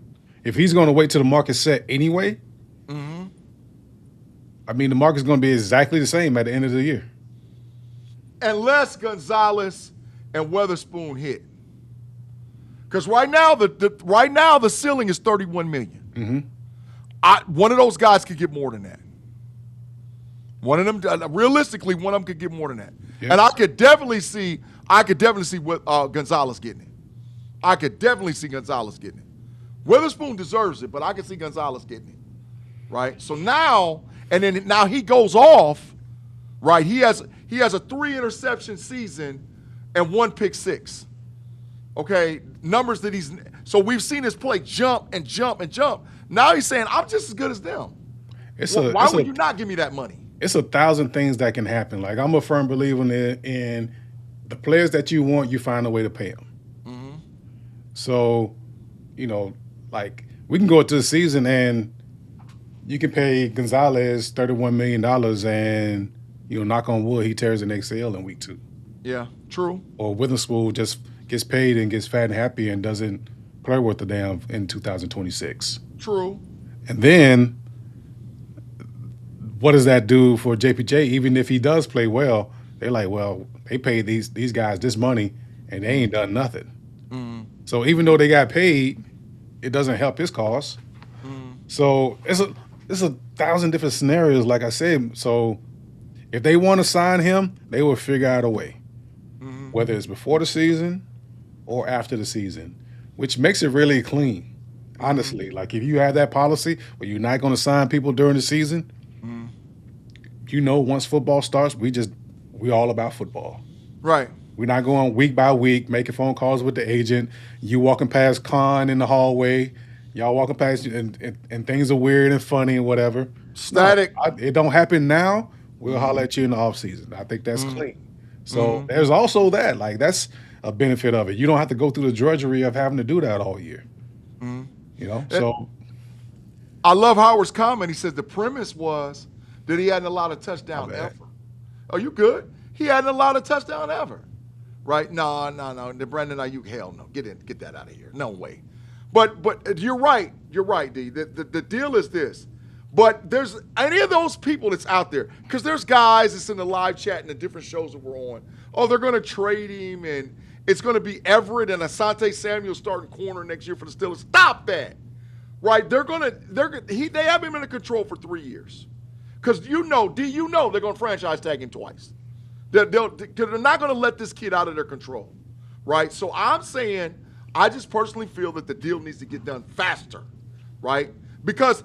If he's going to wait till the market's set anyway, I mean, the market's going to be exactly the same at the end of the year. Unless Gonzalez and Witherspoon hit. Because right now the ceiling is $31 million. One of those guys could get more than that. One of them, realistically, one of them could get more than that. Yes. And I could definitely see what Gonzalez getting it. I could definitely see Gonzalez getting it. Witherspoon deserves it, but I could see Gonzalez getting it. Right? So now he goes off, right? He has a 3 interception season and 1 pick six. Okay, numbers that so we've seen his play jump and jump and jump. Now he's saying, I'm just as good as them. Why would you not give me that money? It's 1,000 things that can happen. Like, I'm a firm believer in the players that you want, you find a way to pay them. So, you know, like, we can go into the season and you can pay Gonzalez $31 million and, you know, knock on wood, he tears an ACL in week 2. Yeah, true. Or Witherspoon just gets paid and gets fat and happy and doesn't play worth a damn in 2026. True. And then what does that do for JPJ? Even if he does play well, they're like, well, they paid these guys this money and they ain't done nothing. So even though they got paid, it doesn't help his cause. So it's 1,000 different scenarios, like I said. So if they want to sign him, they will figure out a way, whether it's before the season or after the season, which makes it really clean, honestly. Like, if you have that policy where you're not going to sign people during the season, you know, once football starts, we all about football. Right. We're not going week by week, making phone calls with the agent. You walking past Khan in the hallway. Y'all walking past and things are weird and funny and whatever. Static. No, it don't happen now. We'll holler at you in the offseason. I think that's clean. So there's also that. Like, that's a benefit of it. You don't have to go through the drudgery of having to do that all year. You know? So I love Howard's comment. He says the premise was that he hadn't allowed a touchdown ever. Oh, you good? He hadn't allowed a touchdown ever. Right? No. The Brandon Ayuk, hell no. Get that out of here. No way. But you're right. You're right, D. The deal is this. But there's any of those people that's out there, because there's guys that's in the live chat and the different shows that we're on. Oh, they're going to trade him, and it's going to be Everett and Asante Samuel starting corner next year for the Steelers. Stop that. Right? They have him in control for 3 years. Because they're going to franchise tag him twice. They're not going to let this kid out of their control. Right? So I'm saying, I just personally feel that the deal needs to get done faster. Right? Because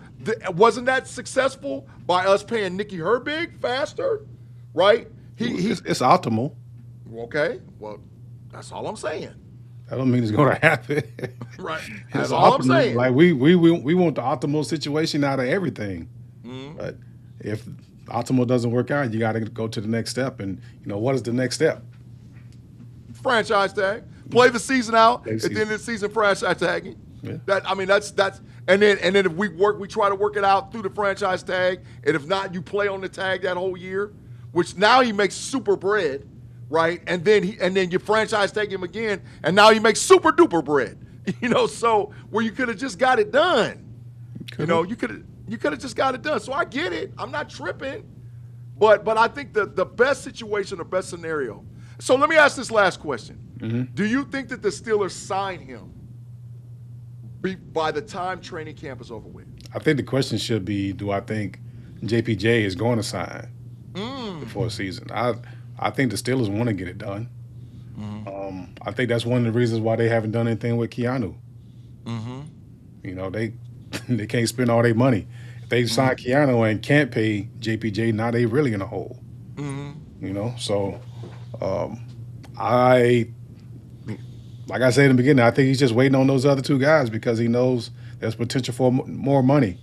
wasn't that successful by us paying Nicky Herbig faster? Right? It's optimal. Okay. Well, that's all I'm saying. That don't mean it's going to happen. Right. That's all I'm saying. Like, we want the optimal situation out of everything. But if optimal doesn't work out, you got to go to the next step. And, you know, what is the next step? Franchise tag. Play the season out. At the end of the season, franchise tagging. Yeah. That's and then if we try to work it out through the franchise tag, and if not, you play on the tag that whole year, which now he makes super bread, right? And then you franchise tag him again, and now he makes super duper bread. You know, so where you could have just got it done. You know, you could have just got it done. So I get it. I'm not tripping. But I think the best situation, the best scenario. So let me ask this last question. Do you think that the Steelers sign him by the time training camp is over with? I think the question should be, do I think JPJ is going to sign before the season? I think the Steelers want to get it done. I think that's one of the reasons why they haven't done anything with Keanu. You know, they can't spend all their money. they signed Keanu and can't pay JPJ, now they really in a hole. So I like I said in the beginning, I think he's just waiting on those other two guys because he knows there's potential for more money.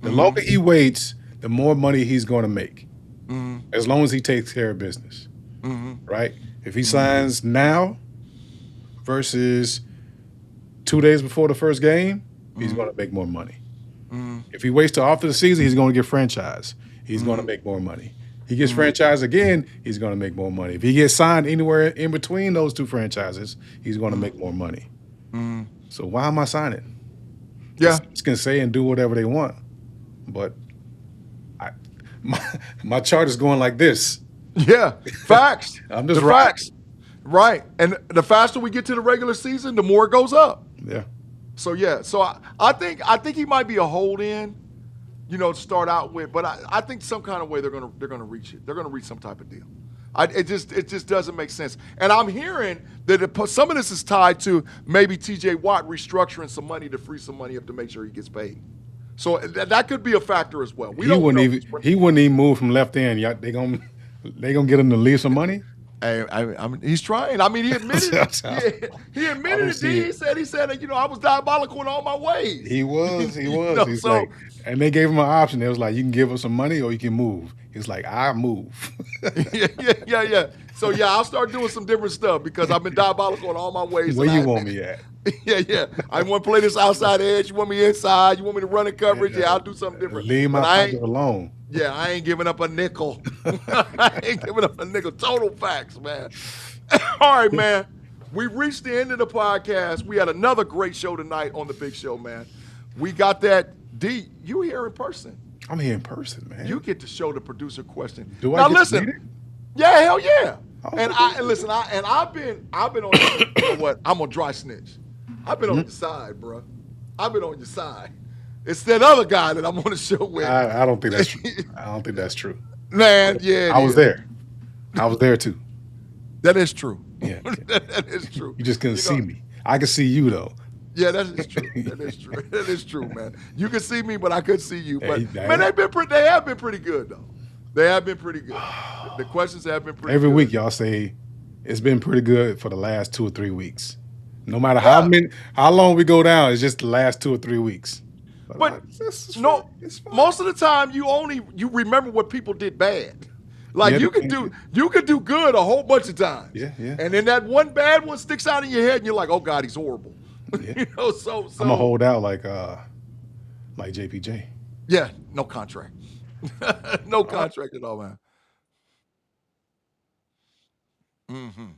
The longer he waits, the more money he's going to make, as long as he takes care of business, right? If he signs now versus 2 days before the first game, he's going to make more money. If he waits till after the season, he's going to get franchised. He's going to make more money. He gets franchised again, he's going to make more money. If he gets signed anywhere in between those two franchises, he's going to make more money. So why am I signing? Yeah. Just can say and do whatever they want. But my chart is going like this. Yeah, facts. I'm just facts. Right. And the faster we get to the regular season, the more it goes up. Yeah. So yeah, I think he might be a hold in, to start out with, but I think some kind of way they're gonna reach it. They're gonna reach some type of deal. It just doesn't make sense. And I'm hearing that some of this is tied to maybe T.J. Watt restructuring some money to free some money up to make sure he gets paid. So that could be a factor as well. He wouldn't even move from left end. They gonna get him to leave some money. I mean, he's trying. I mean, he admitted it. He admitted it. He said, I was diabolical in all my ways. He was. He's like, and they gave him an option. It was like, you can give us some money or you can move. He's like, I move. Yeah. So yeah, I'll start doing some different stuff because I've been diabolical in all my ways. Where you want me at? Yeah. I want to play this outside edge. You want me inside? You want me to run in coverage? Yeah, I'll do something different. Leave my pocket alone. Yeah, I ain't giving up a nickel. I ain't giving up a nickel. Total facts, man. All right, man. We reached the end of the podcast. We had another great show tonight on The Big Show, man. We got that. D, you here in person. I'm here in person, man. You get to show the producer question. Do I get to read it? Yeah, hell yeah. I've been on what? I'm a dry snitch. I've been on your side, bro. I've been on your side. It's that other guy that I'm on the show with. I don't think that's true. I don't think that's true. Man, yeah. I was there. I was there too. That is true. Yeah. That is true. You just couldn't see me. I could see you though. Yeah, that is true. That is true. That is true, man. You can see me, but I couldn't see you. But man, they have been pretty good though. They have been pretty good. The questions have been pretty good. Every week y'all say it's been pretty good for the last 2 or 3 weeks. No matter how long we go down, it's just the last 2 or 3 weeks. But most of the time you remember what people did bad. Like you could do good a whole bunch of times. Yeah. And then that one bad one sticks out in your head and you're like, oh God, he's horrible. Yeah. So I'm gonna hold out like JPJ. Yeah, no contract. No contract at all, man. Mm-hmm.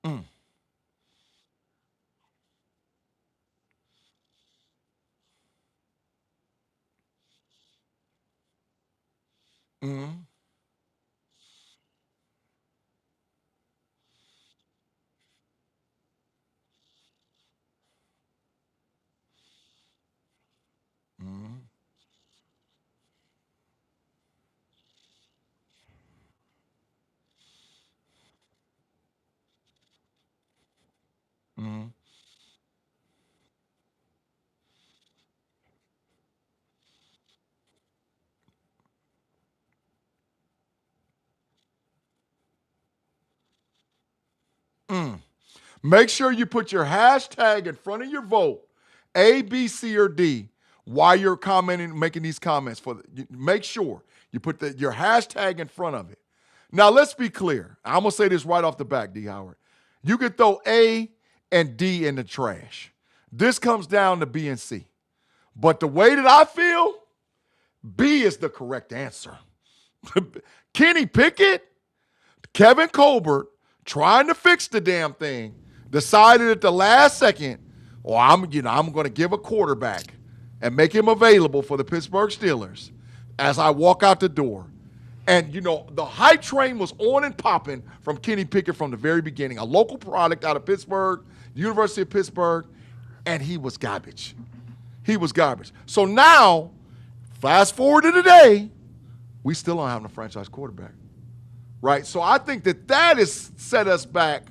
Mm. Mm. Mm. Mm. Mm. Make sure you put your hashtag in front of your vote, A, B, C, or D, while you're commenting, making these comments. Make sure you put your hashtag in front of it. Now, let's be clear. I'm going to say this right off the back, D. Howard. You could throw A and D in the trash. This comes down to B and C. But the way that I feel, B is the correct answer. Kenny Pickett, Kevin Colbert, trying to fix the damn thing, decided at the last second, I'm going to give a quarterback and make him available for the Pittsburgh Steelers as I walk out the door. And, the hype train was on and popping from Kenny Pickett from the very beginning, a local product out of Pittsburgh, University of Pittsburgh, and he was garbage. He was garbage. So now, fast forward to today, we still don't have a franchise quarterback, right? So I think that has set us back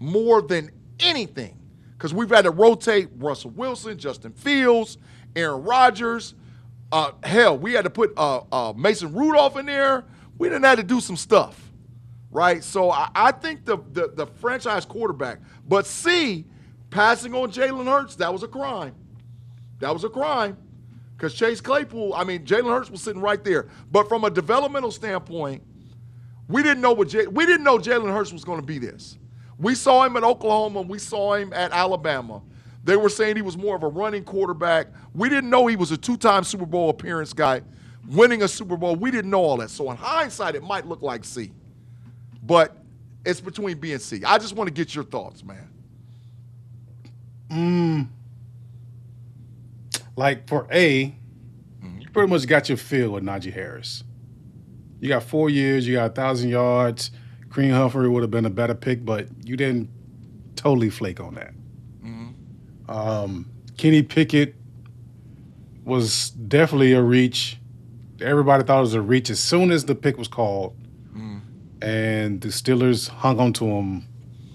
more than anything because we've had to rotate Russell Wilson, Justin Fields, Aaron Rodgers. Hell, we had to put Mason Rudolph in there. We didn't have to do some stuff, right? So I think the franchise quarterback, but passing on Jalen Hurts, that was a crime. That was a crime because Jalen Hurts was sitting right there. But from a developmental standpoint, we didn't know Jalen Hurts was going to be this. We saw him at Oklahoma. We saw him at Alabama. They were saying he was more of a running quarterback. We didn't know he was a 2-time Super Bowl appearance guy, winning a Super Bowl. We didn't know all that. So in hindsight, it might look like C. But it's between B and C. I just want to get your thoughts, man. Like for A, you pretty much got your fill with Najee Harris. You got 4 years, you got 1,000 yards. Cream Humphrey would have been a better pick, but you didn't totally flake on that. Kenny Pickett was definitely a reach. Everybody thought it was a reach as soon as the pick was called, and the Steelers hung on to him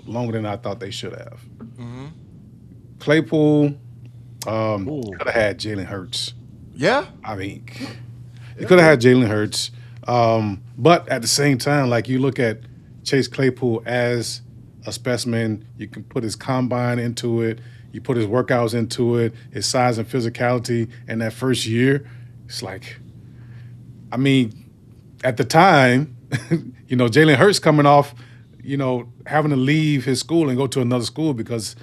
longer than I thought they should have. Claypool could have had Jalen Hurts. Yeah? I mean, you could have had Jalen Hurts. But at the same time, like you look at Chase Claypool as a specimen, you can put his combine into it, you put his workouts into it, his size and physicality in that first year. It's like, I mean, at the time, Jalen Hurts coming off, having to leave his school and go to another school because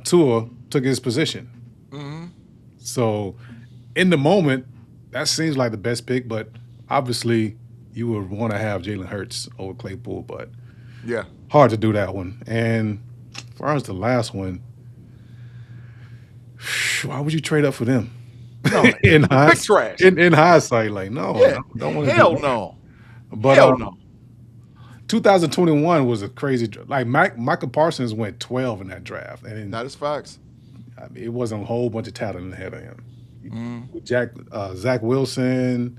Tua took his position. So in the moment, that seems like the best pick, but obviously you would want to have Jalen Hurts over Claypool, but yeah, hard to do that one. And as far as the last one, why would you trade up for them? No, in trash. In hindsight, like, no. Yeah. Don't want to Hell do that. no. But Hell no. 2021 was a crazy – like Michael Parsons went 12 in that draft. And that is facts. I mean, it wasn't a whole bunch of talent ahead of him. Zach Wilson,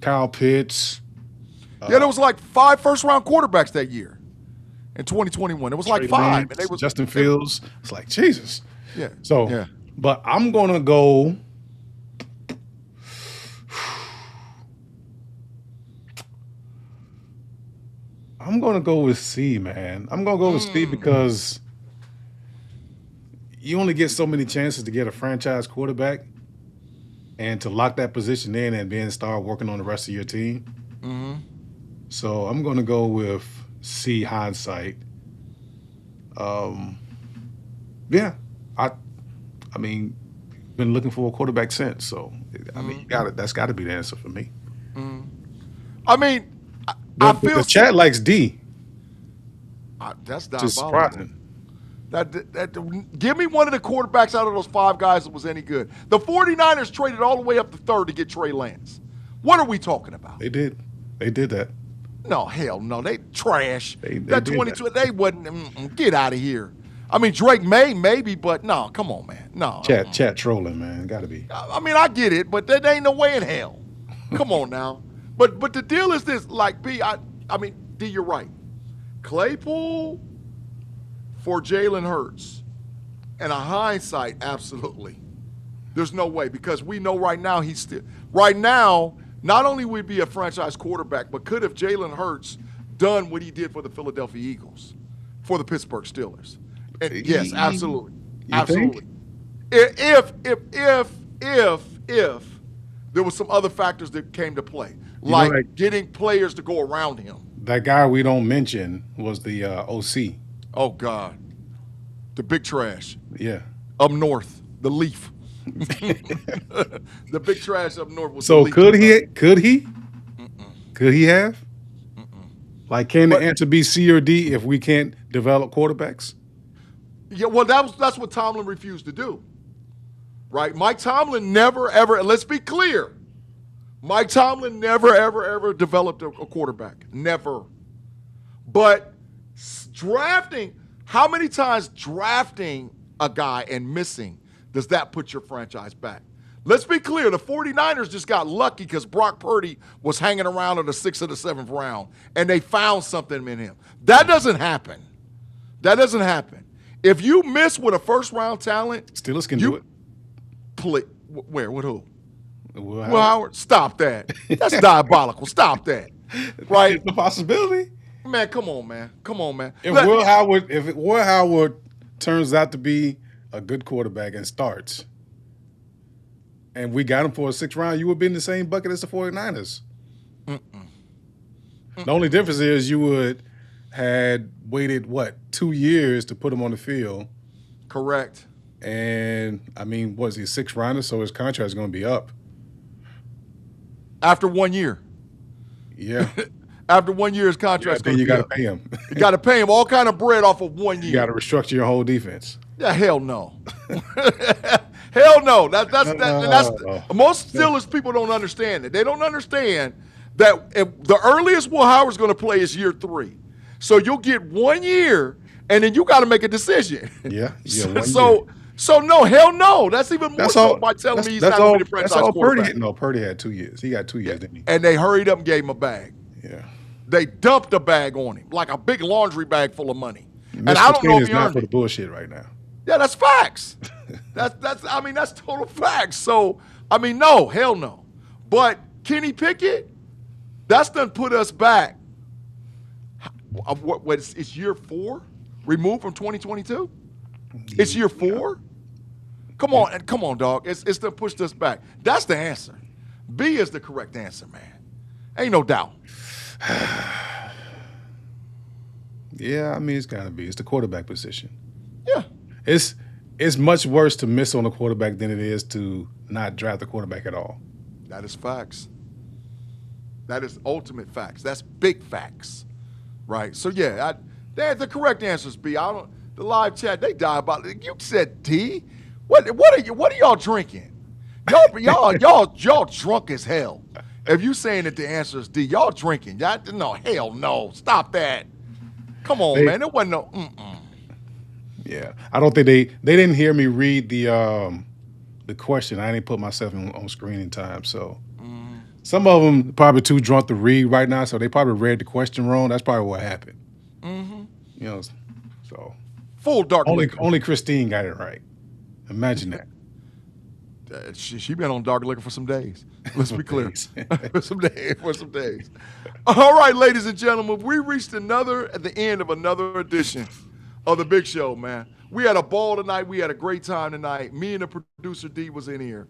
Kyle Pitts. There was like 5 first-round quarterbacks that year in 2021. It was like 5. And Justin Fields. It's like, Jesus. Yeah. So, yeah. But I'm going to go – I'm going to go with C, man. I'm going to go with C because you only get so many chances to get a franchise quarterback and to lock that position in and then start working on the rest of your team. So I'm going to go with C, hindsight. Yeah. I mean, been looking for a quarterback since. So, I mean, that's got to be the answer for me. I mean, I feel the chat likes D. That's just surprising. Give me one of the quarterbacks out of those 5 guys that was any good. The 49ers traded all the way up to 3rd to get Trey Lance. What are we talking about? They did that. No, hell no. They trash. That 22, they wasn't. Get out of here. I mean, Drake maybe, but no, come on, man. No. Chat trolling, man. Got to be. I mean, I get it, but there ain't no way in hell. Come on now. But the deal is this, like, B, I mean, D, you're right. Claypool for Jalen Hurts. And a hindsight, absolutely. There's no way because we know right now not only would he be a franchise quarterback, but could have Jalen Hurts done what he did for the Philadelphia Eagles, for the Pittsburgh Steelers. And yes, absolutely. Absolutely. If there was some other factors that came to play, like getting players to go around him. That guy we don't mention was the OC. Oh, God. The big trash. Yeah. Up north, the Leaf. The big trash up north was so the Leaf. Could he? Could he have? Like, can the answer be C or D if we can't develop quarterbacks? Yeah, well, that's what Tomlin refused to do. Right? Mike Tomlin never, ever, and let's be clear, Mike Tomlin never, ever, ever developed a quarterback. Never. But drafting, how many times drafting a guy and missing does that put your franchise back? Let's be clear. The 49ers just got lucky because Brock Purdy was hanging around in the 6th or the 7th round, and they found something in him. That doesn't happen. That doesn't happen. If you miss with a first-round talent, Steelers can do it. Where? With who? Will Howard? Stop that. That's diabolical. Stop that. Right? It's a possibility. Man, come on, man. Come on, man. If Will Howard turns out to be a good quarterback and starts, and we got him for a 6th round, you would be in the same bucket as the 49ers. The only difference is you would had waited, 2 years to put him on the field. Correct. And, I mean, was he a 6th rounder, so his contract is going to be up. After 1 year. Yeah. After 1 year, his contract's going to be up. You got to pay him. You got to pay him all kind of bread off of 1 year. You got to restructure your whole defense. Yeah, hell no. Hell no. That's most Steelers people don't understand it. They don't understand that if the earliest Will Howard's going to play is year 3. So you'll get 1 year, and then you got to make a decision. Yeah. So no, hell no. That's even more so by telling me he's not going to be the franchise quarterback. Purdy had 2 years. He got 2 years, didn't he? And they hurried up and gave him a bag. Yeah. They dumped a bag on him, like a big laundry bag full of money. And I don't know if he not earned for it. the bullshit right now. Yeah, that's facts. that's total facts. So, no, hell no. But Kenny Pickett, that's done put us back. It's year 4 removed from 2022? It's year 4? Come on, dog. It's done pushed us back. That's the answer. B is the correct answer, man. Ain't no doubt. Yeah, it's got to be. It's the quarterback position. Yeah. It's much worse to miss on a quarterback than it is to not draft a quarterback at all. That is facts. That is ultimate facts. That's big facts, right? So yeah, the correct answer is B. The live chat, they die about it. You said D. What are y'all drinking? Y'all drunk as hell. If you saying that the answer is D, y'all drinking. No, hell no. Stop that. Come on, man. It wasn't no. Yeah, I don't think they didn't hear me read the question. I didn't put myself on screen in time, so some of them probably too drunk to read right now, so they probably read the question wrong. That's probably what happened. So full dark. Only Christine got it right. Imagine that. She been on dark liquor for some days. Let's be clear. for some days. All right, ladies and gentlemen, we reached the end of another edition of the Big Show, man. We had a ball tonight. We had a great time tonight. Me and the producer D was in here.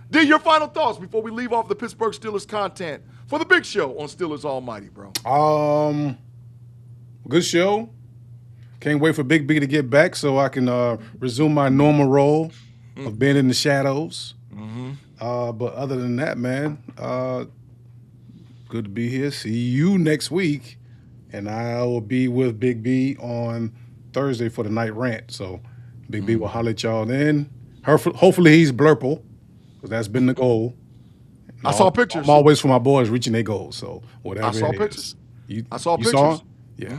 D, your final thoughts before we leave off the Pittsburgh Steelers content for the Big Show on Steelers Almighty, bro. Good show. Can't wait for Big B to get back so I can resume my normal role of being in the shadows. But other than that, man, good to be here. See you next week. And I will be with Big B on Thursday for the night rant. So Big B will holler at y'all then. Hopefully he's blurple, because that's been the goal. I saw pictures. I'm always for my boys reaching their goals. So whatever I saw it pictures. Is. I saw pictures. Saw him? Yeah.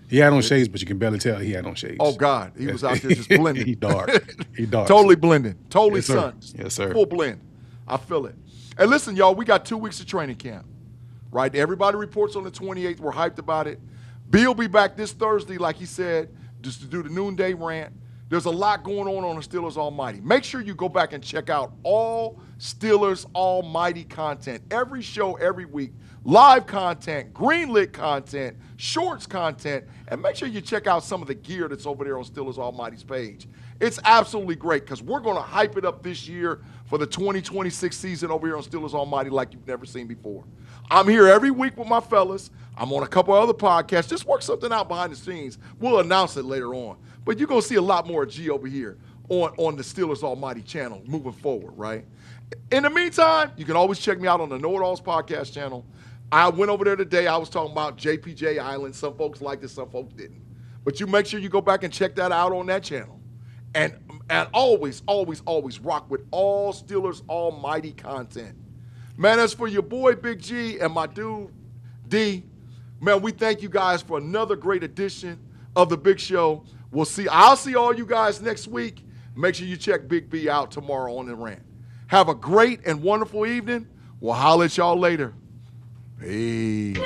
He had on shades, but you can barely tell he had on shades. Oh, God. He was out there just blending. He dark. Totally blending. Totally yes, sun. Yes, sir. Full blend. I feel it. And listen, y'all, we got 2 weeks of training camp, right? Everybody reports on the 28th. We're hyped about it. B will be back this Thursday, like he said, just to do the noonday rant. There's a lot going on the Steelers Almighty. Make sure you go back and check out all Steelers Almighty content. Every show, every week. Live content, greenlit content, shorts content, and make sure you check out some of the gear that's over there on Steelers Almighty's page. It's absolutely great because we're going to hype it up this year for the 2026 season over here on Steelers Almighty like you've never seen before. I'm here every week with my fellas. I'm on a couple other podcasts. Just work something out behind the scenes. We'll announce it later on. But you're going to see a lot more of G over here on the Steelers Almighty channel moving forward, right? In the meantime, you can always check me out on the Know It Alls podcast channel. I went over there today. I was talking about JPJ Island. Some folks liked it, some folks didn't. But you make sure you go back and check that out on that channel. And always, always, always rock with all Steelers Almighty content. Man, as for your boy Big G and my dude D, man, we thank you guys for another great edition of the Big Show. I'll see all you guys next week. Make sure you check Big B out tomorrow on The Rant. Have a great and wonderful evening. We'll holler at y'all later. Peace.